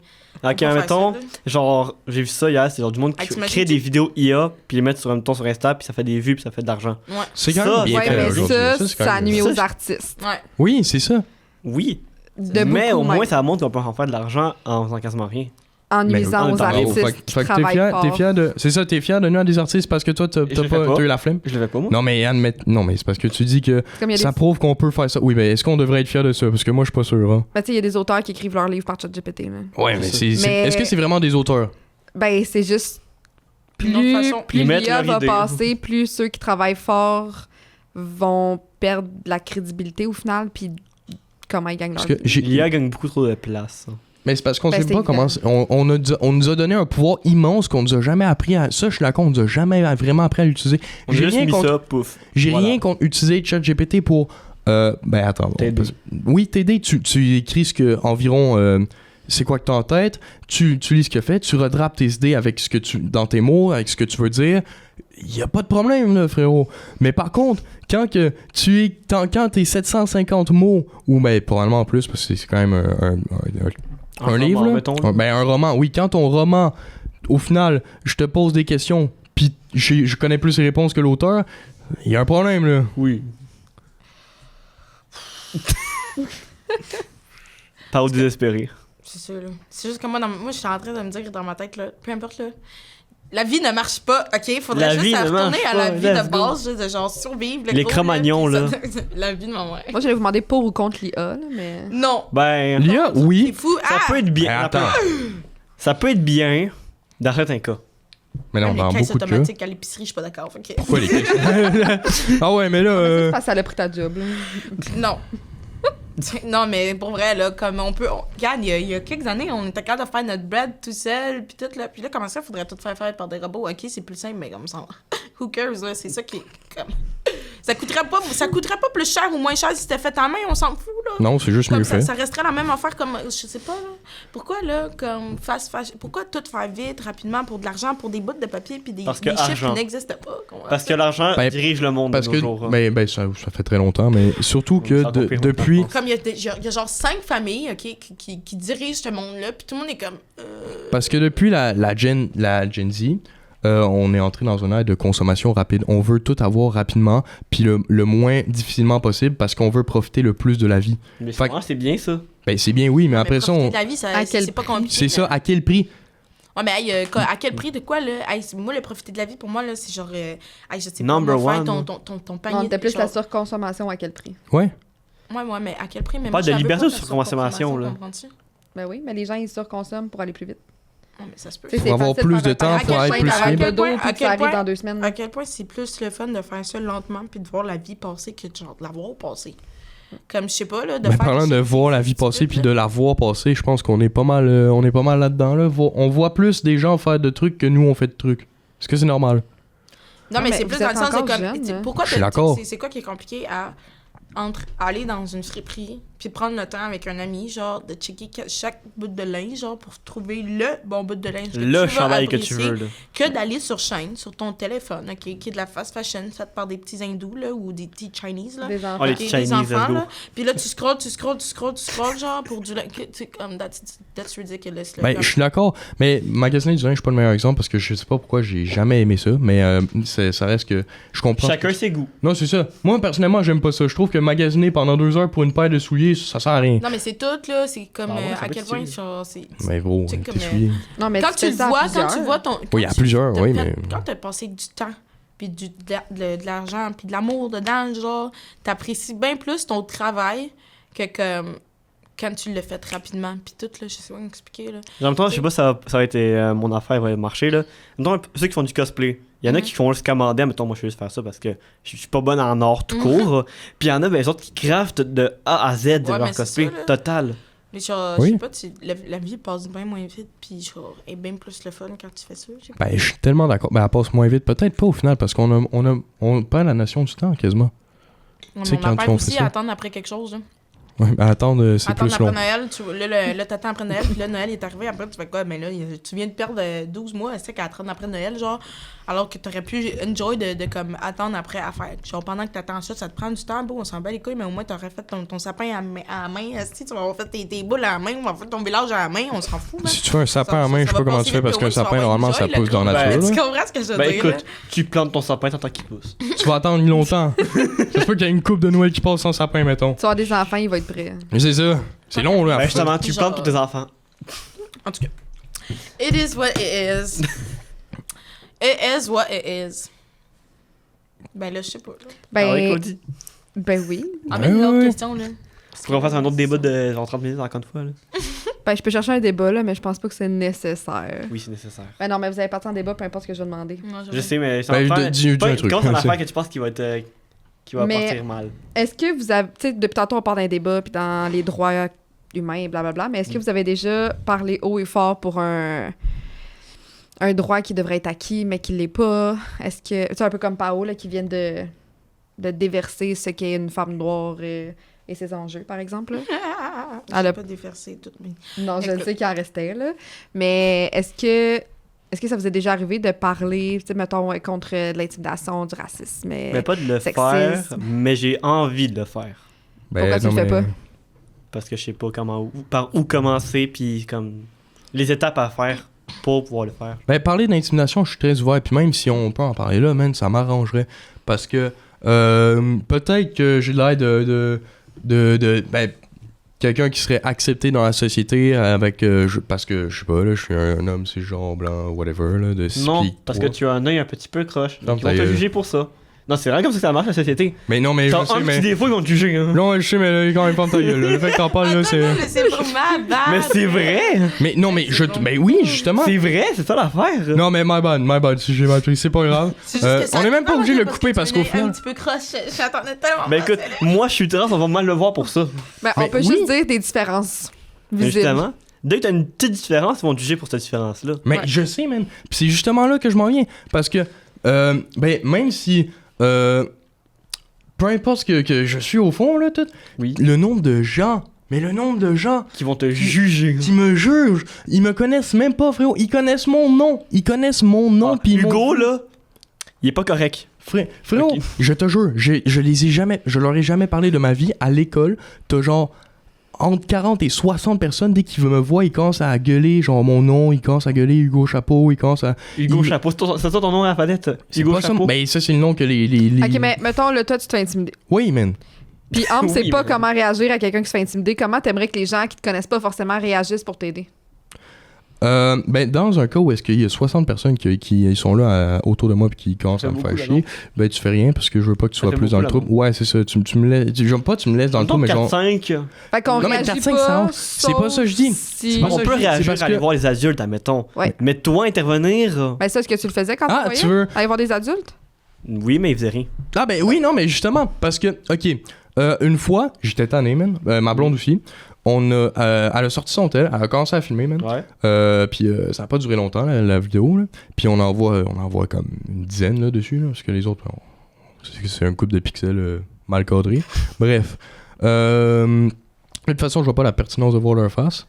Ok, on va mettons, faire ça, là. genre, j'ai vu ça hier, c'est genre du monde qui Ah, t'imagines, crée des vidéos IA, puis les mettent sur Insta, puis ça fait des vues, puis ça fait de l'argent. Ouais. C'est quand Ça, même bien Ouais, fait mais aujourd'hui. ça, c'est quand ça même- nuit Ça, aux je- artistes. Ouais. Oui, c'est ça. Oui, De mais beaucoup, au moins, même. ça montre qu'on peut en faire de l'argent en faisant quasiment rien. en nuisant aux artistes qui travaillent fort. C'est ça, t'es fier de nuire à des artistes parce que toi, t'as eu la flemme? Je le fais pas, moi. Non, mais c'est parce que tu dis que ça prouve qu'on peut faire ça. Oui, mais est-ce qu'on devrait être fier de ça? Parce que moi, je suis pas sûr. Hein. Ben, tu sais, il y a des auteurs qui écrivent leurs livres par ChatGPT. Ouais, mais est-ce que c'est vraiment des auteurs? Ben, c'est juste... Plus l'IA va passer, plus ceux qui travaillent fort vont perdre de la crédibilité au final, puis comment ils gagnent leur vie. L'IA gagne beaucoup trop de place. Mais c'est parce qu'on sait pas comment... On nous a donné un pouvoir immense qu'on nous a jamais appris à... Ça, je suis d'accord, on nous a jamais vraiment appris à l'utiliser. J'ai rien contre utiliser ChatGPT pour... attends. Oui, t'aider. Tu écris environ... c'est quoi que t'as en tête, tu lis ce qu'il fait, tu redrapes tes idées avec dans tes mots, avec ce que tu veux dire. Y a pas de problème, là, frérot. Mais par contre, quand t'es 750 mots, ou probablement en plus, parce que c'est quand même un livre, roman, mettons, un roman. Oui, quand ton roman, au final, je te pose des questions, puis je connais plus les réponses que l'auteur, il y a un problème, là. Oui. Pas au désespéré. C'est sûr, là. C'est juste que moi, je suis en train de me dire dans ma tête, là, peu importe, là, la vie ne marche pas, OK? Faudrait juste retourner à la vie de base, de genre survivre. Les Cro-Magnons, là. La vie de ma mère. Moi, j'allais vous demander pour ou contre l'IA, là, mais... Non. Ben... L'IA, oui. C'est fou. Ça peut être bien. Attends. Ça peut être bien dans certains cas. Mais non, dans beaucoup de cas. automatique à l'épicerie, je suis pas d'accord. Okay. Pourquoi les caisses? Ah ouais, mais là... Ça a pris ta job, là. Non. Non, mais pour vrai, là, comme on peut... Regarde, il y a quelques années, on était capable de faire notre bread tout seul, puis tout, là. Puis là, comment ça, faudrait tout faire par des robots? OK, c'est plus simple, mais comme ça... Who cares, là? C'est ça qui est... Comme... Ça coûterait pas plus cher ou moins cher si c'était fait en main, on s'en fout, là. Non, c'est juste comme mieux fait. Ça resterait la même affaire comme... Je sais pas, là. Pourquoi, là, comme... Pourquoi tout faire vite, rapidement, pour de l'argent, pour des bouts de papier, puis des chiffres qui n'existent pas? Parce que l'argent dirige le monde de nos jours. Ça fait très longtemps, mais surtout que depuis... Comme il y a genre 5 familles, OK, qui dirigent ce monde-là, puis tout le monde est comme... Parce que depuis la Gen Z... on est entré dans une ère de consommation rapide. On veut tout avoir rapidement, puis le moins difficilement possible, parce qu'on veut profiter le plus de la vie. Mais c'est bien, ça. Ben, c'est bien, oui, mais après ça... de la vie, c'est pas compliqué. C'est ça, à quel prix? Ouais, mais à quel prix de quoi, là? Moi, le profiter de la vie, pour moi, là, c'est genre... je sais pas, Number faire one. ton panier... Non, t'as plus la surconsommation à quel prix? Ouais. Ouais, mais à quel prix? Mais pas de liberté ou surconsommation, là? Ben oui, mais les gens, ils surconsomment pour aller plus vite. Non, mais ça se peut. Pour avoir plus de temps, pour être plus libre. À quel point, dans 2 semaines. À quel point c'est plus le fun de faire ça lentement puis de voir la vie passer que genre de la voir passer. Comme, je sais pas, là, de faire... Parlant de voir la vie passer puis de la voir passer, je pense qu'on est pas mal là-dedans, là. On voit plus des gens faire de trucs que nous, on fait de trucs. Est-ce que c'est normal? Non, mais c'est plus dans le sens de comme... Pourquoi je suis d'accord. C'est quoi qui est compliqué entre aller dans une friperie puis prendre le temps avec un ami, genre, de checker chaque bout de linge, genre, pour trouver le bon bout de linge le chandail que tu veux, là. Que d'aller sur chaîne, sur ton téléphone, OK, qui est de la fast fashion faite par des petits hindous, là, ou des petits Chinese, là. Des enfants. Des enfants, là. Puis là, tu scrolles, genre, pour du linge. That's ridiculous, là. Ben, je suis d'accord, mais magasiner du linge, je suis pas le meilleur exemple parce que je sais pas pourquoi j'ai jamais aimé ça, mais ça reste que je comprends. Chacun ses goûts. Non, c'est ça. Moi, personnellement, j'aime pas ça. Je trouve que magasiner pendant 2 heures pour une paire de souliers, ça sert à rien. Non, mais c'est tout, là. C'est comme à quel point c'est. Mais gros, c'est comme, non, mais quand tu vois ton. Oui, il y a plusieurs, oui, mais. Quand t'as passé du temps, puis de l'argent, puis de l'amour dedans, genre, t'apprécies bien plus ton travail que comme. Quand tu l'as fait rapidement, puis tout, là, je sais pas m'expliquer, là. En même temps, je sais pas si ça va être mon affaire va marcher, là. En même temps, ceux qui font du cosplay, il y en a qui font juste commander, mettons, moi je vais juste faire ça parce que je suis pas bonne en or tout court. Puis il y en a, les autres qui craftent de A à Z de leur cosplay, ça, total. Mais genre, je sais pas, la vie passe bien moins vite, puis genre, est bien plus le fun quand tu fais ça. Ben, je suis tellement d'accord. Ben, elle passe moins vite, peut-être pas au final, parce qu'on perd la notion du temps quasiment. On perd aussi à attendre après quelque chose, là. Ouais, mais attendre, c'est plus long. Attendre après Noël, là, t'attends après Noël, puis là, Noël est arrivé, après, tu fais quoi? Mais là, tu viens de perdre 12 mois, c'est qu'à attendre après Noël, genre, alors que t'aurais pu enjoy de comme, attendre après à faire. Genre, pendant que t'attends ça te prend du temps, bon, on s'en bat les couilles, mais au moins, t'aurais fait ton sapin à la main, tu vas avoir fait tes boules à la main, on va faire ton village à la main, on s'en fout, man. Si tu fais un sapin à la main, je sais pas comment tu fais, parce qu'un sapin, normalement, ça pousse dans la nature. Tu comprends ce que je veux dire? Ben, écoute, tu plantes ton sapin, t'entends qu'il pousse. Tu vas attendre longtemps. J'espère qu'il y a une coupe de Noël qui passe sans sapin, mettons. Tu vas avoir des enfants, il va être prêt. Mais c'est ça. C'est long, là. Ben, justement, tu plantes pour tes enfants. En tout cas. It is what it is. It is what it is. Ben là, je sais pas. Là. Ben, Ah oui, Claudie. ben oui. Ah, mais une autre ouais. question, là. Faut qu'on fasse un autre débat de genre 30 minutes encore une fois. Là. Ben, je peux chercher un débat, là, mais je pense pas que c'est nécessaire. Oui, c'est nécessaire. Ben non, mais vous avez parti en débat, peu importe ce que je vais demander. Moi, Je sais, mais dis un truc. Comment c'est C'est- l'affaire que tu penses qui va être. Qui va Mais- partir mal? Est-ce que vous avez... Tu sais, depuis tantôt, on parle d'un débat, puis dans les droits humains et blablabla, mais est-ce que vous avez déjà parlé haut et fort pour un droit qui devrait être acquis, mais qui l'est pas? Est-ce que... C'est un peu comme Pao, là, qui vient de déverser ce qu'est une femme noire et ses enjeux, par exemple. Là. Je Elle a- pas déversé toutes mes... Non, je Écoute. sais qu'il en restait, là. Mais est-ce que ça vous est déjà arrivé de parler, tu sais, mettons, contre de l'intimidation, du racisme? Mais pas de le sexisme. faire, mais j'ai envie de le faire. Pourquoi tu le fais pas? Parce que je sais pas par où commencer, puis comme les étapes à faire pour pouvoir le faire. Ben, parler d'intimidation, je suis très ouvert. Puis même si on peut en parler là, man, ça m'arrangerait. Parce que peut-être que j'ai l'air ben, quelqu'un qui serait accepté dans la société avec parce que je sais pas là, je suis un homme cisgenre blanc whatever là de 6 Non, pieds parce 3. que tu as un œil un petit peu croche. Non, Donc ils vont te ta gueule. juger pour ça. Non, c'est vrai comme ça que ça marche la société. Mais non mais Genre, je sais un petit mais défaut, ils vont te juger. Hein. non je sais mais là, quand même pas ta gueule là. Le fait que t'en parles là c'est C'est pour ma bad. Mais c'est vrai! mais non mais mais oui justement. C'est vrai, c'est ça l'affaire! Non mais my bad si j'ai mal pris, c'est pas grave. C'est juste que ça- on est même pas Non, obligé de le parce couper que parce tu qu'au venais final un petit peu croche, j'attendais tellement. Ben écoute, moi je suis trans, on va mal le voir pour ça. Ben, on Mais peut oui. juste dire des différences Mais visibles. justement, dès que t'as une petite différence, ils vont te juger pour cette différence-là. Mais Ouais. je sais, man. Puis c'est justement là que je m'en viens. Parce que, ben, même si, peu importe ce que je suis au fond, là, tout, Oui. le nombre de gens Qui vont te juger. qui me jugent, ils me connaissent même pas, frérot. Ils connaissent mon nom. Ah, Puis Hugo, là, il est pas correct. Frérot, Ok. je te jure, je leur ai jamais parlé de ma vie à l'école. T'as genre entre 40 et 60 personnes, dès qu'ils me voient, ils commencent à gueuler, genre mon nom, ils commencent à gueuler Hugo Chapeau, ils commencent à... Hugo Il- Chapeau, c'est ça ton nom à la palette? C'est Hugo pas ça, Chapeau. ben ça c'est le nom que les... OK, mais mettons, là, toi, tu te fais intimider. Oui, man. Puis Ambre, c'est Oui, pas mais- comment réagir à quelqu'un qui se fait intimider. Comment t'aimerais que les gens qui te connaissent pas forcément réagissent pour t'aider? Ben, dans un cas où est-ce qu'il y a 60 personnes qui sont là autour de moi et qui commencent Ça à me fait faire beaucoup, là, chier, ben tu fais rien parce que je veux pas que tu Ça sois fait plus dans le beaucoup, trouble. Ouais, c'est ça. Tu me laisses... J'aime pas tu me laisses dans le trouble, mais genre... 4-5, Fait qu'on Non, mais réagit 4-5, pas, c'est pas ça que je dis. si- C'est pas on ça, peut je dis, c'est réagir parce à aller que- voir les adultes, admettons. Ouais. Mais toi, intervenir... Ben ça, est-ce que tu le faisais quand Ah, tu tu voyais? veux... Aller voir des adultes? Oui, mais il faisait rien. Ah ben oui, non, mais justement, parce que, ok, une fois, j'étais tanné, man, ma blonde aussi, elle a sorti son tel, elle a commencé à filmer, man, Ouais. puis ça a pas duré longtemps, la vidéo, là, puis on en voit comme une dizaine, là, dessus, là, parce que les autres, c'est un couple de pixels mal cadré. Bref, de toute façon, je vois pas la pertinence de voir leur face.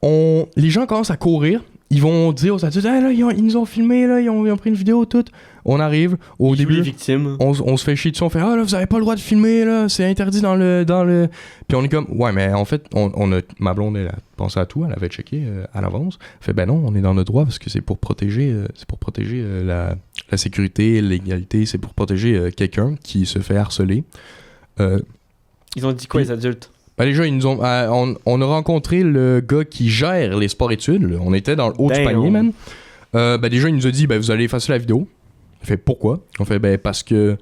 Les gens commencent à courir. Ils vont dire aux adultes, ah, là, ils nous ont filmé, là, ils ont pris une vidéo, tout. On arrive, au Il joue début, les victimes. on se fait chier dessus, on fait, ah là, vous avez pas le droit de filmer, là, c'est interdit dans le... Puis on est comme, ouais, mais en fait, ma blonde, elle a pensé à tout, elle avait checké à l'avance. Elle fait, ben non, on est dans notre droit parce que c'est pour protéger, la sécurité, l'égalité, c'est pour protéger quelqu'un qui se fait harceler. Ils ont dit quoi, les adultes? Ben déjà, ils nous ont, on a rencontré le gars qui gère les sports-études. Là. On était dans le haut du Damn. panier, man. Ben déjà, il nous a dit, ben vous allez effacer la vidéo. Il fait, pourquoi? On fait, ben parce que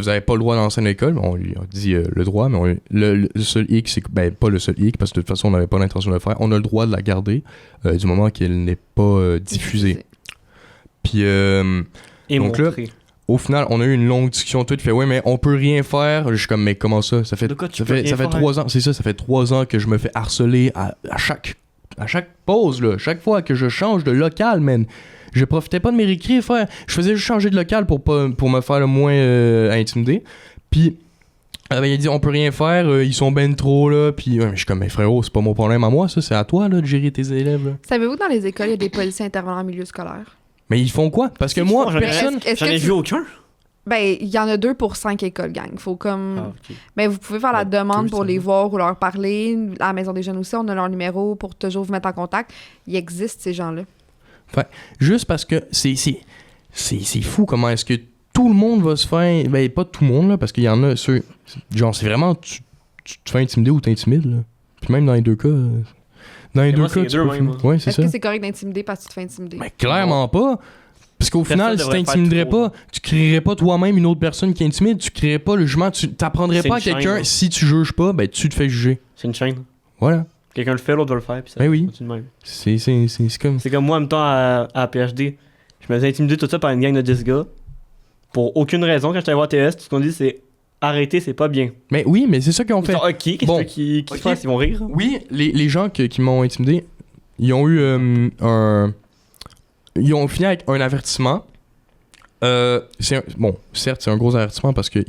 vous avez pas le droit d'enseigner à l'école. On lui a dit le droit, mais le seul hic, c'est que, ben pas le seul hic, parce que de toute façon, on n'avait pas l'intention de le faire. On a le droit de la garder du moment qu'elle n'est pas diffusée. Puis, Et donc là, montrer. au final, on a eu une longue discussion tout. Il fait, ouais, mais on peut rien faire. Je suis comme, mais comment ça? Ça fait De quoi tu ça peux fait rien faire? 3 ans, c'est ça, ça fait 3 ans que je me fais harceler à chaque pause, là. Chaque fois que je change de local, man. Je profitais pas de mes récrés, frère. Je faisais juste changer de local pour me faire le moins intimider. Puis, ben, il a dit, on peut rien faire, ils sont ben trop, là. Puis, je suis comme, mais frérot, c'est pas mon problème à moi, ça. C'est à toi, là, de gérer tes élèves, là. Savez-vous que dans les écoles, il y a des policiers intervenants en milieu scolaire? Mais ils font quoi? Parce que Ils moi, font, j'en ai- personne... Est-ce J'en ai que vu aucun. Ben, il y en a 2 pour 5 écoles, gang. Faut comme... Ah, ok. Ben, vous pouvez faire la Ben, demande deux, pour ça les va. voir ou leur parler. À la Maison des Jeunes aussi, on a leur numéro pour toujours vous mettre en contact. Il existe, ces gens-là. Juste parce que c'est fou comment est-ce que tout le monde va se faire... Ben, pas tout le monde, là, parce qu'il y en a ceux... Genre, c'est vraiment... Tu te fais intimider ou t'intimides, là. Puis même dans les deux cas... Dans les Mais deux moi, cas, c'est les tu deux peux même, filmer. moi. Ouais, c'est Est-ce ça. que c'est correct d'intimider parce que tu te fais intimider? Mais clairement pas. Parce qu'au Personne final, si devrait faire t'intimiderais trop. pas, tu créerais pas toi-même une autre personne qui intimide, tu créerais pas le jugement, tu t'apprendrais C'est pas à une chaîne, quelqu'un, là. si tu juges pas, ben tu te fais juger. C'est une chaîne. Voilà. Quelqu'un le fait, l'autre doit le faire. Puis ça Ben oui. continue de même. C'est comme... C'est comme moi, en même temps, à PhD, je me faisais intimider tout ça par une gang de 10 gars. Pour aucune raison, quand j'étais allé voir TS, tout ce qu'on dit, c'est arrêter, c'est pas bien. Mais oui, mais c'est ça qu'ils ont Ils fait. sont ok, qu'est-ce Bon. qu'ils Ok. fassent? Ils vont rire. Oui, les gens qui m'ont intimidé, ils ont eu ils ont fini avec un avertissement. Bon, certes, c'est un gros avertissement parce qu'il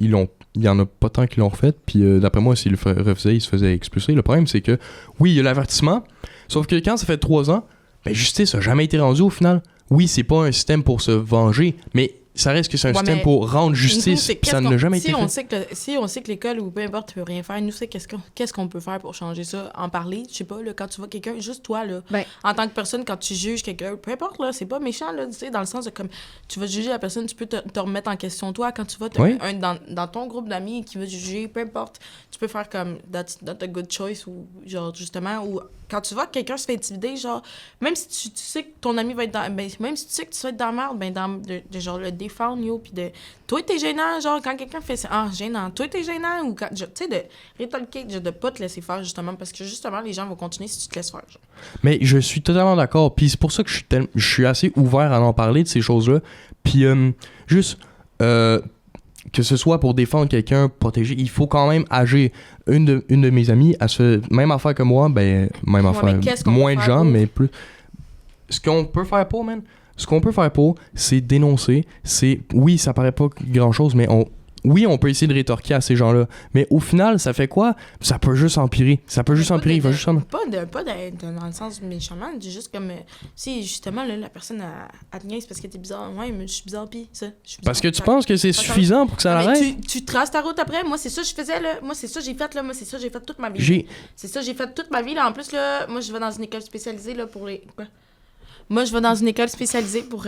y en a pas tant qui l'ont refait. Puis d'après moi, s'ils le refaisaient, ils se faisaient expulser. Le problème, c'est que, oui, il y a l'avertissement. Sauf que quand ça fait 3 ans, ben justice a jamais été rendue au final. Oui, c'est pas un système pour se venger, mais ça reste que c'est un Ouais, système mais pour rendre Nous, justice. c'est Puis ça qu'est-ce n'a qu'on- jamais si été on fait. sait que si on sait que l'école ou peu importe peut rien faire, nous c'est qu'est-ce qu'on peut faire pour changer ça, en parler, je sais pas là, quand tu vois quelqu'un, juste toi là, Ben. en tant que personne quand tu juges quelqu'un, peu importe là, c'est pas méchant là, tu sais dans le sens de comme tu vas juger la personne, tu peux te remettre en question toi quand tu vas Oui. dans ton groupe d'amis qui va juger, peu importe, tu peux faire comme that's not a good choice ou genre justement ou quand tu vois que quelqu'un se fait intimider, genre même si tu sais que ton ami va être dans même si tu sais que tu vas être dans la merde, ben de genre le défendre yo puis de toi t'es gênant genre quand quelqu'un fait ça gênant toi t'es gênant ou quand tu sais de rétalquer de pas te laisser faire justement parce que justement les gens vont continuer si tu te laisses faire genre. Mais je suis totalement d'accord. Puis c'est pour ça que je suis assez ouvert à en parler de ces choses-là. Puis juste que ce soit pour défendre quelqu'un, protéger, il faut quand même agir. Une de mes amies, elle se même affaire que moi, ben même Ouais, affaire. mais qu'est-ce qu'on Moins peut de faire gens, pour? mais plus. Ce qu'on peut faire pour, man. Ce qu'on peut faire pour, c'est dénoncer. C'est oui, ça paraît pas grand-chose, mais on peut essayer de rétorquer à ces gens-là. Mais au final, ça fait quoi? Ça peut juste empirer. Ça peut juste empirer. Il va juste en... Pas dans le sens méchamment, juste comme si justement là, la personne elle te niaise parce que t'es bizarre. Ouais, mais je suis bizarre pis ça. Je suis Parce que bizarre. tu penses que c'est Ça- suffisant pour que ça Mais l'arrête? tu traces ta route après. Moi, c'est ça que je faisais, là. Moi, c'est ça que j'ai fait, là. Moi, c'est ça que j'ai fait toute ma vie. J'ai... C'est ça que j'ai fait toute ma vie, là. En plus, là, moi, je vais dans une école spécialisée, là, pour les... Quoi? Moi, je vais dans une école spécialisée pour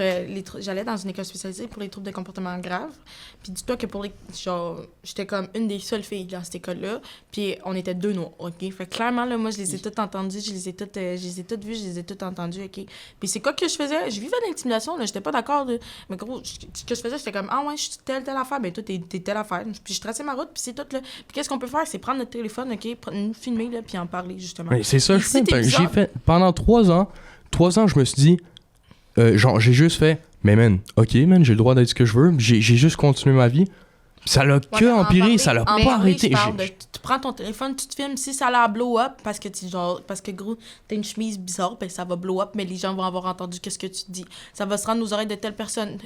j'allais dans une école spécialisée pour les troubles de comportement graves. Puis dis-toi que pour les... Genre, j'étais comme une des seules filles dans cette école-là. Puis on était 2 noirs, OK? Fait que clairement, là, moi, je les ai toutes entendues, je les ai toutes vues, je les ai toutes entendues, OK? Puis c'est quoi que je faisais? Je vivais d'intimidation, là. J'étais pas d'accord, là. Mais gros, ce que je faisais, j'étais comme, ah ouais, je suis telle affaire. Ben toi, t'es telle affaire. Puis je traçais ma route, puis c'est tout, là. Puis qu'est-ce qu'on peut faire? C'est prendre notre téléphone, OK? Nous filmer, là, puis en parler, justement. Mais c'est ça, Puis je si fais. t'es Ben, bizarre- j'ai fait pendant 3 ans. 3 ans, je me suis dit, genre, j'ai juste fait, mais man, ok, man, j'ai le droit d'être ce que je veux. J'ai juste continué ma vie. Ça l'a Ouais, que mais en empiré, parler- ça l'a en pas parler, arrêté. je parle de- tu prends ton téléphone, tu te filmes, si ça a blow up, parce que gros, t'as une chemise bizarre, ben ça va blow up, mais les gens vont avoir entendu qu'est-ce que tu dis. Ça va se rendre aux oreilles de telle personne.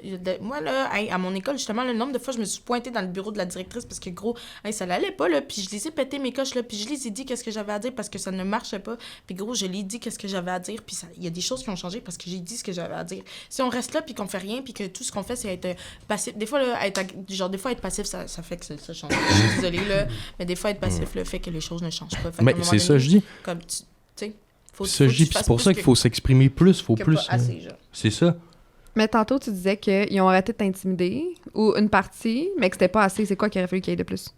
Moi, là, hey, à mon école, justement, le nombre de fois, je me suis pointée dans le bureau de la directrice parce que, gros, hey, ça l'allait pas, là, puis je les ai pété mes coches, là, puis je les ai dit qu'est-ce que j'avais à dire parce que ça ne marchait pas. Puis, gros, je l'ai dit qu'est-ce que j'avais à dire, puis il y a des choses qui ont changé parce que j'ai dit ce que j'avais à dire. Si on reste là, puis qu'on fait rien, puis que tout ce qu'on fait, c'est être passif. Des fois, là, des fois, être passif, ça fait que ça change. Je suis désolée, là, mais des fois, être passif, le fait que les choses ne changent pas. Fait qu'à un Mais moment c'est ça, donné, je dis. comme tu sais, faut Ça, faut je que dis, tu puis c'est fasses pour plus ça qu'il faut s'exprimer plus, faut que plus. pas assez, genre. C'est ça. Mais tantôt, tu disais qu'ils ont arrêté de t'intimider, ou une partie, mais que c'était pas assez. C'est quoi qu'il aurait fallu qu'il y ait de plus?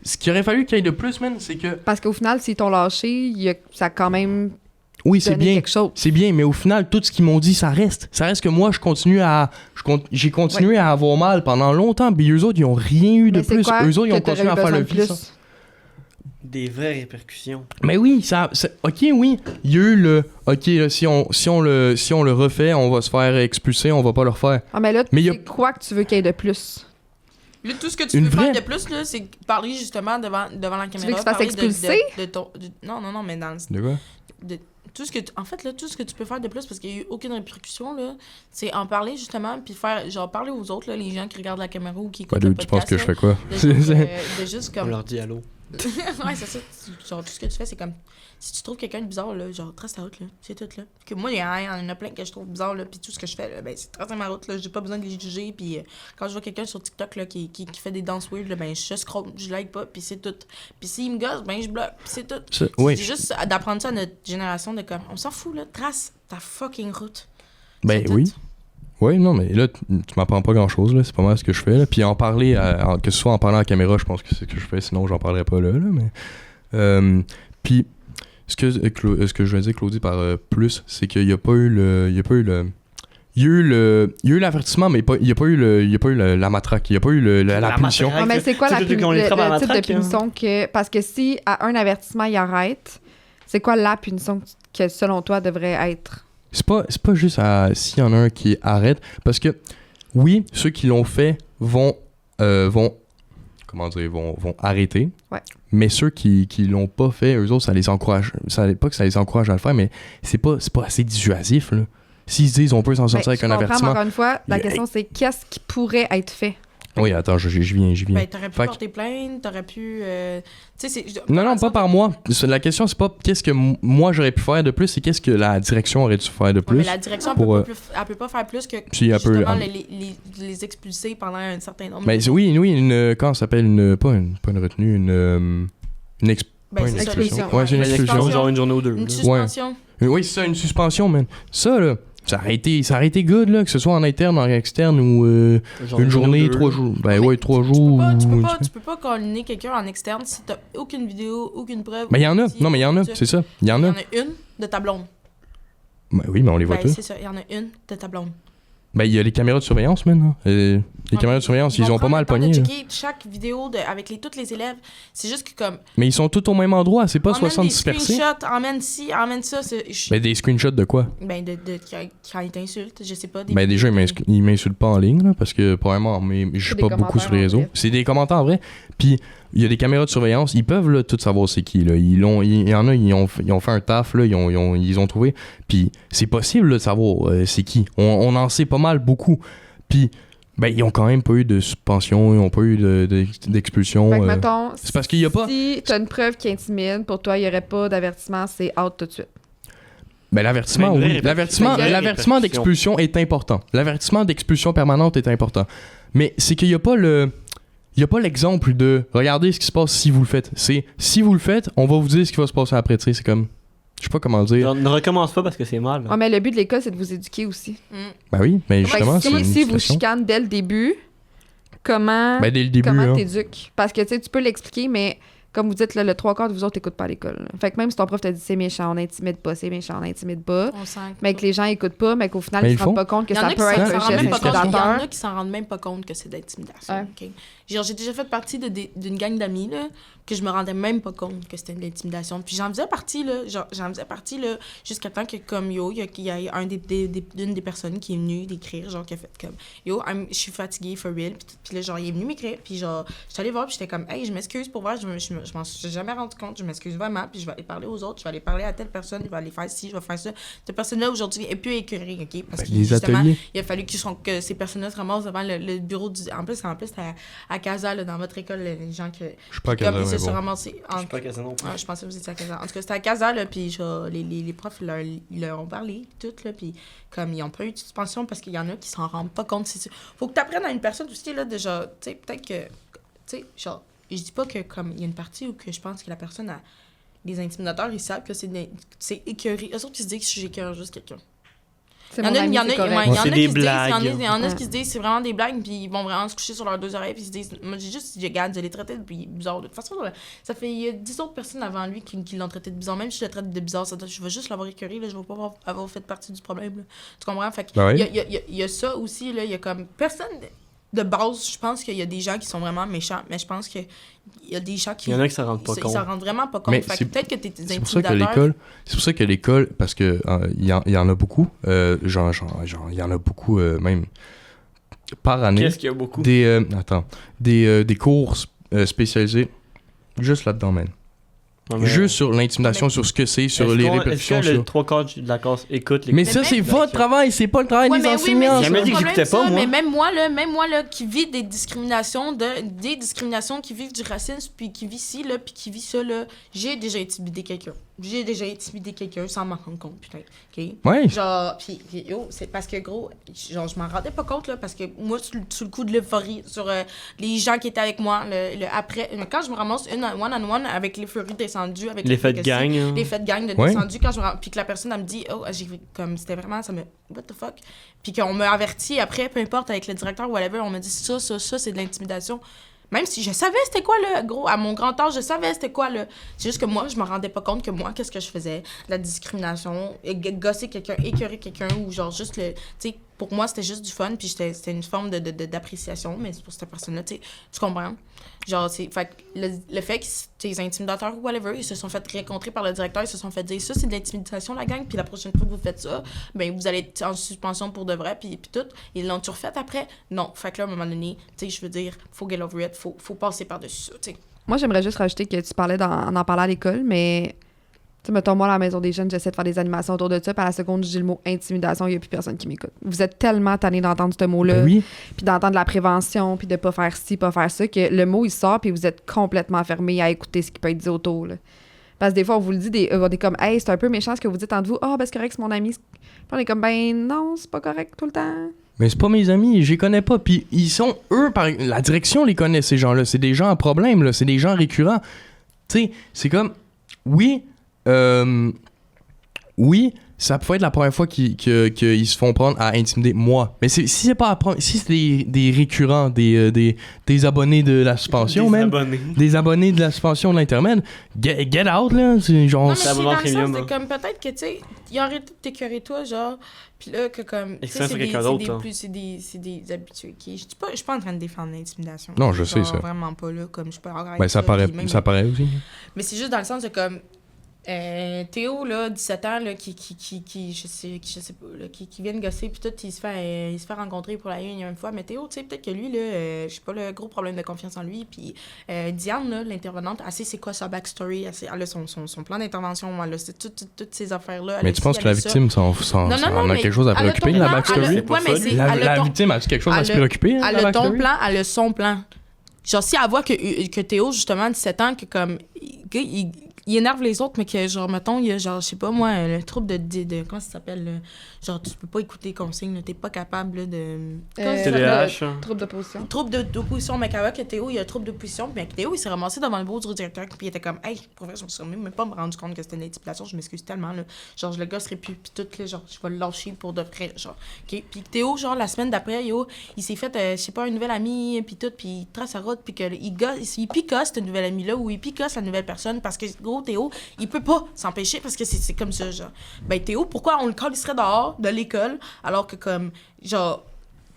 Ce qu'il aurait fallu qu'il y ait de plus, man, c'est que. Parce qu'au final, s'ils t'ont lâché, ça a quand même Oui, c'est donné bien. quelque chose. C'est bien, mais au final, tout ce qu'ils m'ont dit, ça reste. Ça reste que moi, j'ai continué à avoir mal pendant longtemps, puis eux autres, ils ont rien eu de Mais c'est plus. quoi Eux autres, ils que ont continué t'aurais à eu faire besoin le de vie. plus? sans- Des vraies répercussions. Mais oui, ok, oui. Il y a eu le. Ok, là, si on le refait, on va se faire expulser, on va pas le refaire. Ah, mais là, Mais il y a- c'est quoi que tu veux qu'il y ait de plus? Là, tout ce que tu Une veux vraie- faire de plus, là, c'est parler justement devant la caméra. veux qu'il se fasse parler expulser? Non, mais dans le... De quoi? Tout ce que en fait, là, tout ce que tu peux faire de plus, parce qu'il n'y a eu aucune répercussion, là, c'est en parler justement, puis faire, genre, parler aux autres, là, les gens qui regardent la caméra ou qui écoutent Bah, le tu penses podcast, que je fais quoi? là, de juste On comme... leur dit allô. Ouais, c'est ça. Genre, tout ce que tu fais, c'est comme... Si tu trouves quelqu'un de bizarre, là, genre, trace ta route, là. C'est tout, là. Que moi, il y en a plein que je trouve bizarre, là. Puis tout ce que je fais, là, ben, c'est tracer ma route, là. J'ai pas besoin de les juger. Puis quand je vois quelqu'un sur TikTok, là, qui fait des danses weird, là, ben, je scroll, je like pas, puis c'est tout. Puis s'il me gosse, ben, je bloque, puis c'est tout. Oui. C'est juste d'apprendre ça à notre génération, de comme, on s'en fout, là. Trace ta fucking route. Ben C'est tout. oui. Oui, non, mais là, tu m'apprends pas grand-chose, là. C'est pas mal ce que je fais, là. Puis en parler, que ce soit en parlant à la caméra, je pense que c'est ce que je fais, sinon j'en parlerai pas là, mais... puis ce que je veux dire, Claudie, par plus, c'est qu'il n'y a pas eu le... Il y a eu l'avertissement, mais il n'y a pas eu la matraque. Il n'y a pas eu la punition. Ah, mais c'est quoi le type de matraque, punition que... Parce que si à un avertissement, il arrête, c'est quoi la punition que selon toi devrait être? C'est pas juste s'il y en a un qui arrête, parce que oui, ceux qui l'ont fait vont arrêter. Ouais. Mais ceux qui l'ont pas fait, eux autres, ça les encourage. Pas que ça les encourage à le faire, mais c'est pas assez dissuasif, là. S'ils se disent on peut s'en sortir avec un avertissement. Encore une fois, la question c'est qu'est-ce qui pourrait être fait? Oui, attends, je viens. Ben, t'aurais pu porter plainte, t'aurais pu... Non, pas par moi. La question, c'est pas qu'est-ce que moi j'aurais pu faire de plus, c'est qu'est-ce que la direction aurait dû faire de plus. Mais la direction, elle peut pas faire plus que justement les expulser pendant un certain nombre de temps. Oui, comment ça s'appelle? Pas une retenue, une expulsion. Ouais, c'est une expulsion. Genre une journée ou deux. Une suspension. Ouais. Oui, c'est ça, une suspension, man. Ça, là... Ça aurait été good, là, que ce soit en interne, en externe ou une journée, 3 jours. Ben ouais, 3 jours. Tu peux pas condamner quelqu'un en externe si t'as aucune vidéo, aucune preuve. Mais il y en a. Non, mais il y en a, c'est ça. Il y en a une de ta blonde. Ben oui, mais on les voit tous. C'est ça, il y en a une de ta blonde. Ben, il y a les caméras de surveillance, maintenant. Les caméras de surveillance, ils ont pas mal pogné. Ils vont checker chaque vidéo avec tous les élèves. C'est juste que comme... Mais ils sont tous au même endroit, c'est pas 70 personnes. Emmène ça. Ben, des screenshots de quoi? Ben, quand ils t'insultent, je sais pas. Ben, déjà, ils m'insultent pas en ligne, là, parce que, probablement, je suis pas beaucoup sur les réseaux. C'est des commentaires en vrai. Puis, il y a des caméras de surveillance, ils peuvent là, tout savoir c'est qui. Là. Il y en a, ils ont fait un taf, là, ils ont trouvé. Puis c'est possible là, de savoir c'est qui. On en sait pas mal, beaucoup. Puis ben, ils ont quand même pas eu de suspension, ils ont pas eu d'expulsion. Fait que, mettons, c'est parce qu'il y a pas... Si t'as une preuve qui intimide, pour toi, il y aurait pas d'avertissement, c'est out tout de suite. Ben, l'avertissement, oui. L'avertissement d'expulsion est important. L'avertissement d'expulsion permanente est important. Mais c'est qu'il y a pas il n'y a pas l'exemple de regardez ce qui se passe si vous le faites. C'est si vous le faites, on va vous dire ce qui va se passer après. Tu sais, c'est comme. Je sais pas comment dire. Ne recommence pas parce que c'est mal. Ouais, mais le but de l'école, c'est de vous éduquer aussi. Ben oui, mais justement, c'est une si vous chicanez dès le début, comment t'éduques? Parce que tu sais, tu peux l'expliquer, mais comme vous dites, là, le 3/4 de vous autres n'écoutent pas à l'école. Là. Fait que même si ton prof te dit c'est méchant, on n'intimide pas, c'est méchant, on n'intimide pas, mais que les gens n'écoutent pas, mais qu'au final, ils se rendent pas compte que ça peut être un geste intimidateur. Il y en a qui s'en rendent même pas compte que c'est de l'intimidation. Ouais. Okay? Genre, j'ai déjà fait partie d'une gang d'amis là, que je me rendais même pas compte que c'était de l'intimidation. Puis j'en faisais partie jusqu'à temps que comme il y a une des personnes qui est venue d'écrire, genre qui a fait comme je suis fatiguée for real. Puis là genre il est venu m'écrire, puis genre j'étais allée voir, puis j'étais comme hey, je m'excuse pour voir, je m'en suis jamais rendu compte, je m'excuse vraiment, puis je vais aller parler aux autres, je vais aller parler à telle personne, je vais aller faire ci, je vais faire ça. Cette personne-là aujourd'hui est plus écœurée, OK? Parce que justement, il a fallu que ces personnes-là se ramassent devant le bureau du... En plus c'était à Casa, là, dans votre école, les gens que... Je suis pas à Casa, ils se sont ramassés... Je suis pas à Casa non plus. Je pensais que vous étiez à Casa. En tout cas, c'était à Casa, là, puis genre, les profs, ils leur ont parlé, tout, là, puis comme ils ont pas eu de suspension parce qu'il y en a qui s'en rendent pas compte. Faut que tu apprennes à une personne aussi, là, déjà, tu sais, peut-être que... Tu sais, genre, je dis pas que, comme, il y a une partie où que je pense que la personne a... Les intimidateurs, ils savent que c'est écœuré. Eux autres qui se disent que j'écœure juste quelqu'un. Il y en a qui se disent c'est vraiment des blagues, puis ils vont vraiment se coucher sur leurs deux oreilles, puis ils se disent moi j'ai juste regarde, je l'ai traité de bizarre. De toute façon, ça fait il y a 10 autres personnes avant lui qui l'ont traité de bizarre. Même si je le traite de bizarre, je vais juste l'avoir écœuré, là, je vais pas avoir fait partie du problème. Là. Tu comprends? Fait il y a ça aussi, là, il y a comme personne. De base, je pense qu'il y a des gens qui sont vraiment méchants, mais je pense qu'il y a des gens qui... Il y en a qui s'en rendent pas compte. Ils s'en rendent vraiment pas compte. Fait que peut-être que t'es intimidateur. C'est pour ça que l'école, parce que il y en a beaucoup, il y en a beaucoup même par année. Qu'est-ce qu'il y a beaucoup? Des cours spécialisés juste là-dedans, man. Juste sur l'intimidation, sur ce que c'est, sur les répercussions. Est-ce que le 3/4 de la classe écoute les... Mais ça, c'est votre travail, c'est pas le travail des enseignants. J'ai jamais dit que j'écoutais pas, moi. Mais même moi, là, qui vis des discriminations, qui vivent du racisme, puis qui vit ci, là, puis qui vit ça, là, j'ai déjà intimidé quelqu'un sans m'en rendre compte, putain. OK? Ouais. Genre, puis c'est parce que, gros, genre, je m'en rendais pas compte, là, parce que moi, sous le coup de l'euphorie, sur les gens qui étaient avec moi, après, quand je me ramasse one-on-one avec l'euphorie descendue, avec les faits de gang. Les faits de gang de descendu, puis que la personne, elle me dit, comme, c'était vraiment, ça me, what the fuck? Puis qu'on m'a averti après, peu importe, avec le directeur ou whatever, on m'a dit, ça, c'est de l'intimidation. Même si je savais c'était quoi, le gros, à mon grand âge, je savais c'était quoi, le. C'est juste que moi, je me rendais pas compte que moi, qu'est-ce que je faisais? De la discrimination, gosser quelqu'un, écœurer quelqu'un, ou genre juste le. Tu sais, pour moi, c'était juste du fun, puis c'était une forme d'appréciation, mais pour cette personne-là, tu sais, tu comprends? Genre, fait que le fait que tes intimidateurs ou whatever, ils se sont fait rencontrer par le directeur, ils se sont fait dire ça, c'est de l'intimidation, la gang, puis la prochaine fois que vous faites ça, ben vous allez être en suspension pour de vrai, puis tout. Ils l'ont-tu refait après? Non. Fait que là, à un moment donné, tu sais, je veux dire, faut get over it, faut passer par-dessus ça, tu sais. Moi, j'aimerais juste rajouter que tu parlais d'en parler à l'école, mais tu sais, mettons, moi, à la maison des jeunes, j'essaie de faire des animations autour de ça, puis à la seconde, je dis le mot intimidation, il n'y a plus personne qui m'écoute. Vous êtes tellement tannés d'entendre ce mot-là, Ben oui. puis d'entendre la prévention, puis de pas faire ci, pas faire ça, que le mot, il sort, puis vous êtes complètement fermés à écouter ce qui peut être dit autour, là. Parce que des fois, on vous le dit, on est comme « Hey, c'est un peu méchant ce que vous dites entre vous. Ah, ben c'est correct, c'est mon ami. » Puis on est comme « Ben non, c'est pas correct tout le temps. » Mais c'est pas mes amis, je les connais pas. Puis ils sont, eux, la direction les connaît, ces gens-là. C'est des gens à problème, là. C'est des gens récurrents. Tu sais, c'est comme, oui, ça peut être la première fois qu'ils se font prendre à intimider moi. Mais si c'est pas si c'est des récurrents, des abonnés de la suspension, même. Des abonnés de la suspension de l'intermède, get out, là. C'est genre. Non, mais c'est c'est abonnement dans le sens premium, de là. comme peut-être que, tu sais, ils auraient tout t'écœurer toi, genre, pis là, que comme. Tu sais, sur quelqu'un d'autre, hein. c'est des habitués qui. Je suis pas en train de défendre l'intimidation. Non, je sais Genre, ça. Vraiment pas, là, comme je suis pas d'accord avec Ben, ça paraît aussi. Mais c'est juste dans le sens de comme. Théo, là, 17 ans, là, qui je sais pas, là, qui vient de gosser, puis tout, il se fait rencontrer pour la unième fois. Mais Théo, tu sais, peut-être que lui, là, je sais pas, le gros problème de confiance en lui. Puis Diane, là, l'intervenante, elle sait c'est quoi sa backstory, elle a son plan d'intervention, elle a toutes ces affaires-là. Mais tu penses que la victime en a quelque chose à préoccuper, la backstory? La victime a-tu quelque chose à se préoccuper, la backstory? Elle a ton backstory? plan, elle a son plan. Genre, si elle voit que Théo, justement, 17 ans, que comme. Il énerve les autres, mais que, genre, mettons, il y a, genre, je sais pas, moi, le trouble de comment ça s'appelle, là? Genre, tu peux pas écouter les consignes, là, t'es pas capable, là, de... TDAH. Trouble d'opposition. Trouble d'opposition, mais qu'avec Théo, il y a trouble d'opposition, mais Théo, il s'est ramassé devant le bureau du directeur, puis il était comme, hey, pour vrai, je me suis même pas me rendu compte que c'était une intimidation, je m'excuse tellement, là. Genre, le gars serait plus, puis tout, là, genre, je vais le lâcher pour de vrai, genre. OK? Puis Théo, genre, la semaine d'après, il s'est fait, je sais pas, une nouvelle amie, puis tout, puis il trace sa route, puis il picosse cette nouvelle amie-là, ou il picosse la nouvelle personne, parce que, gros, Théo, il peut pas s'empêcher, parce que c'est comme ça, genre. Ben, Théo, pourquoi on le calisserait dehors de l'école, alors que, comme, genre,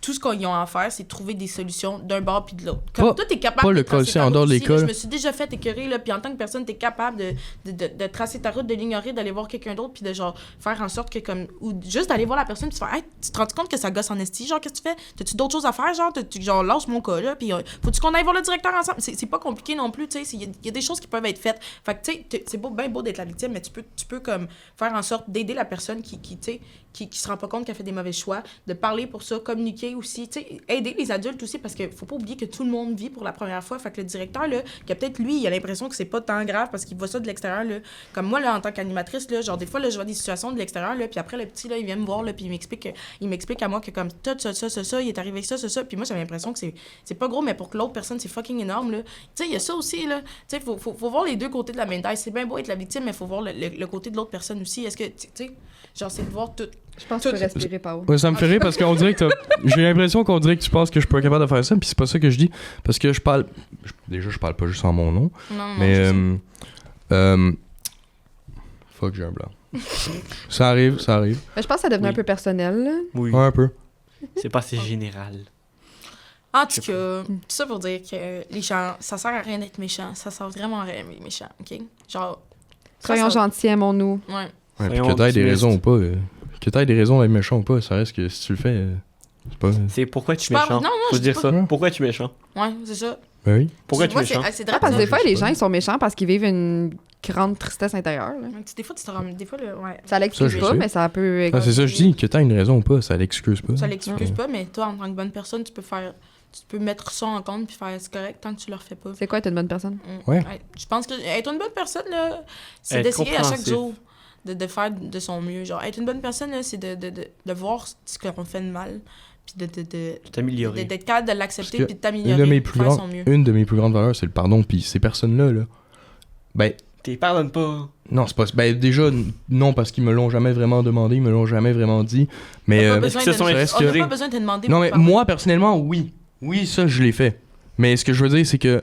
tout ce qu'ils ont à faire, c'est trouver des solutions d'un bord puis de l'autre. Comme toi, t'es capable pas de le tracer coller ta en route dehors de aussi, l'école. là. Je me suis déjà fait écœurer, là, puis en tant que personne, t'es capable de tracer ta route, de l'ignorer, d'aller voir quelqu'un d'autre, puis de, genre, faire en sorte que, comme, ou juste d'aller voir la personne, puis de faire, hey, tu te rends compte que ça gosse en esti, genre, qu'est-ce que tu fais? T'as-tu d'autres choses à faire, genre, genre, lâche mon cas, là, puis faut-tu qu'on aille voir le directeur ensemble? C'est pas compliqué non plus, tu sais, il y a des choses qui peuvent être faites. Fait que, tu sais, c'est bien beau d'être la victime, mais tu peux, comme, faire en sorte d'aider la personne qui tu sais, qui se rend pas compte qu'elle fait des mauvais choix, de parler pour ça, communiquer aussi, tu sais, aider les adultes aussi, parce que faut pas oublier que tout le monde vit pour la première fois. Fait que le directeur, là, que peut-être lui, il a l'impression que c'est pas tant grave parce qu'il voit ça de l'extérieur, là. Comme moi, là, en tant qu'animatrice, là, genre, des fois, là, je vois des situations de l'extérieur, là, puis après, le petit, là, il vient me voir, là, puis il m'explique à moi que, comme, tout ça, il est arrivé avec ça, puis moi, j'avais l'impression que c'est pas gros, mais pour que l'autre personne, c'est fucking énorme, là. Tu sais, il y a ça aussi, là. Tu sais, faut voir les deux côtés de la médaille. C'est bien beau être la victime, mais faut voir le côté de l'autre personne aussi. Est-ce que, tu sais, genre, c'est de voir tout. Je pense que tu peux respirer, Pao. Ouais, ça me fait rire parce qu'on dirait que j'ai l'impression qu'on dirait que tu penses que je suis pas capable de faire ça, puis c'est pas ça que je dis. Parce que je parle pas juste en mon nom. Non, mais fuck, j'ai un blanc. ça arrive. Mais je pense que ça devenait un peu personnel, là. Oui. Ouais, un peu. C'est pas assez général. En tout cas, tout ça pour dire que les gens, ça sert à rien d'être méchant. Ça sert vraiment à rien d'être méchant, OK? Genre... Soyons gentils, aimons-nous. Ouais. Ouais, puis que t'aies des raisons ou pas, que t'aies des raisons d'être méchant ou pas, ça reste que si tu le fais, c'est pas... C'est pourquoi tu es méchant. Non, faut dire ça. pas. Pourquoi tu es méchant? Ouais, c'est ça. Ben oui. Pourquoi tu es méchant? C'est Ah, parce que des fois, je sais les pas. gens, ils sont méchants parce qu'ils vivent une grande tristesse intérieure, là. Des fois, tu te rends... Des fois, ouais. Ça l'excuse Ça, je pas, sais. mais ça peut... Ah, c'est ça, je dis, que t'aies une raison ou pas, ça l'excuse pas. Ça l'excuse pas, mais toi, en tant que bonne personne, tu peux mettre ça en compte puis faire c'est correct tant que tu le refais pas. C'est quoi être une bonne personne? Ouais. Je pense que être une bonne personne, là, c'est Être d'essayer à chaque compréhensif. jour de faire de son mieux. Genre, être une bonne personne, là, c'est de voir ce qu'on fait de mal puis T'améliorer. d'être capable de Parce l'accepter que puis de t'améliorer, de faire son mieux. une de mes plus grandes valeurs, c'est le pardon, puis ces personnes-là, là, ben, T'es pardonnes pas. non, c'est pas... Ben, déjà, non, parce qu'ils me l'ont jamais vraiment demandé, ils me l'ont jamais vraiment dit, mais... On n'a est-ce qu'ils se sont on n'a excusés? pas besoin de te demander non, pour mais pardonner. moi, personnellement, oui. Oui, ça, je l'ai fait. Mais ce que je veux dire, c'est que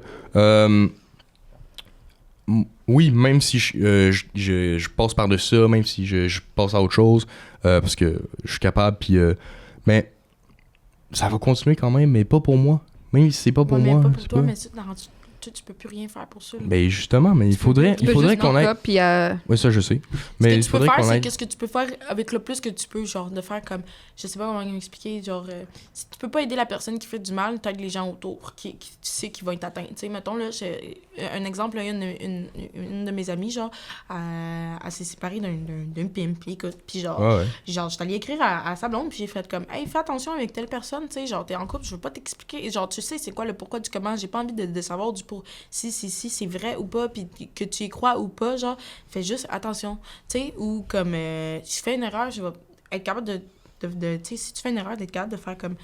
oui, même si je passe par-dessus ça, même si je passe à autre chose, parce que je suis capable, puis mais ça va continuer quand même, mais pas pour moi. Même si c'est pas pour Ouais, moi. mais pas pour c'est toi, pas- mais tu peux plus rien faire pour ça. là. Ben justement, mais il faudrait Tu peux juste qu'on aille. knock up, puis Oui, ça je sais. Mais Ce que il tu peux faudrait faire, qu'on c'est aille. qu'est-ce que tu peux faire avec le plus que tu peux, genre, de faire comme, je sais pas comment m'expliquer, genre, si tu peux pas aider la personne qui fait du mal, t'aides les gens autour, qui tu sais qui vont être atteints. Tu sais, mettons, là, un exemple, là, une de mes amies, genre, elle s'est séparée d'un pimp, puis écoute, puis genre, Ouais. genre, je suis allée écrire à sa blonde, puis j'ai fait comme, hey, fais attention avec telle personne, tu sais, genre, t'es en couple, je veux pas t'expliquer, genre, tu sais, c'est quoi le pourquoi du comment, j'ai pas envie de savoir du pour si c'est vrai ou pas, puis que tu y crois ou pas, genre, fais juste attention, tu sais, ou comme, si je fais une erreur, je vais être capable de tu sais, si tu fais une erreur, d'être capable de faire comme,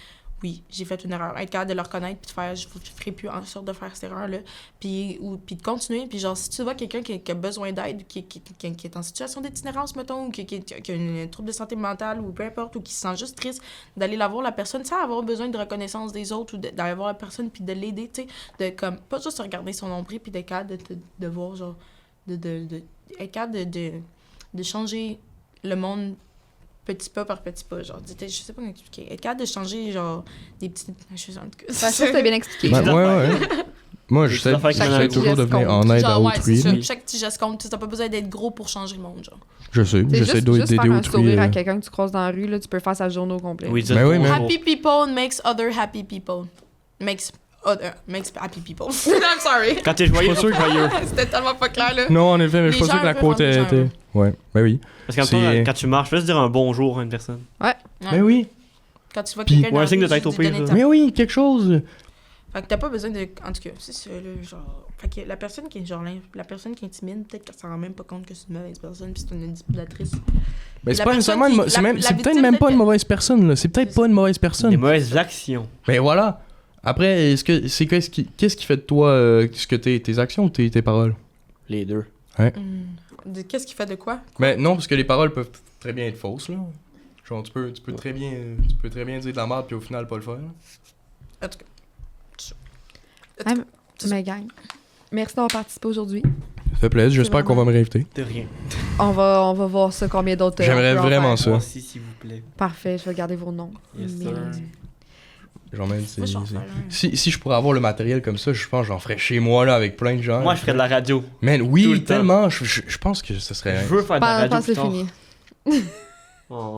oui, j'ai fait une erreur, être capable de le reconnaître, puis de faire, je ferai plus en sorte de faire cette erreur-là, puis de continuer, puis genre, si tu vois quelqu'un qui a besoin d'aide, qui est en situation d'itinérance, mettons, ou qui a un trouble de santé mentale, ou peu importe, ou qui se sent juste triste, d'aller la voir la personne sans avoir besoin de reconnaissance des autres, ou d'aller voir la personne, puis de l'aider, tu sais, de comme, pas juste regarder son nombril, puis d'être capable de voir, genre, être capable de changer le monde petit pas par petit pas, genre, je sais pas comment expliquer, être capable de changer, genre, des petites choses, en tout cas. Ça, c'était bien expliqué. Ben, Des ouais. Moi, Des j'essaie affaires qui j'essaie mènent toujours de geste venir compte. en aide à Genre, ouais, autrui. c'est ça. là. Chaque petit geste compte. T'as pas besoin d'être gros pour changer le monde, genre. Je sais, C'est j'essaie juste d'aider faire un autrui. sourire à quelqu'un que tu croises dans la rue, là, tu peux faire sa journée au complet. Oui, Ben oui, mais- Happy people makes other happy people. Makes happy people. I'm sorry. Quand t'es joyeux, Pas sûr que- joyeux. C'était tellement pas clair, là. Non, en effet, mais je suis Les pas sûr gens que la peuvent quote rendre les gens était. heureux. Ouais, ben oui. Parce qu'en C'est- même temps, quand tu marches, fais dire un bonjour à une personne. Ouais. Ben oui. Quand tu vois Puis- quelqu'un Ouais, un dans signe la de rue, tête au juste lui pire, donner ça. ta- Mais oui, quelque chose. Fait que t'as pas besoin de... En tout cas, c'est ça, là, genre... Fait que la personne qui est genre... La personne qui est timide, peut-être qu'elle s'en rend même pas compte que c'est une mauvaise personne, puis c'est une manipulatrice. Ben, c'est La pas personne nécessairement qui- une la- c'est même- la c'est peut-être victime, même pas peut-être une que- mauvaise personne, là. C'est peut-être pas une mauvaise Des personne. mauvaises actions. Ben voilà. Après, qu'est-ce qui fait de toi ce que tes actions ou tes paroles? Les deux. Qu'est-ce qui fait de quoi? Ben non, parce que les paroles peuvent très bien être fausses, là. Genre, tu peux très bien dire de la merde puis au final pas le faire. En tout cas. Ah, mais gang, merci d'avoir participé aujourd'hui. Ça fait plaisir, j'espère qu'on va me réinviter. De rien. On va voir ça, combien d'autres... J'aimerais on peut en vraiment faire. ça. Moi aussi, s'il vous plaît. Parfait, je vais garder vos noms. Yes, Mais- sir. Genre, même, Moi, j'en fais un. si je pourrais avoir le matériel comme ça, je pense que j'en ferais chez moi, là, avec plein de gens. Moi, je ferais de la radio. Man, tout oui, le temps. tellement. Je pense que ce serait... Je veux faire de la radio Pense que plus c'est tard. fini. Oh.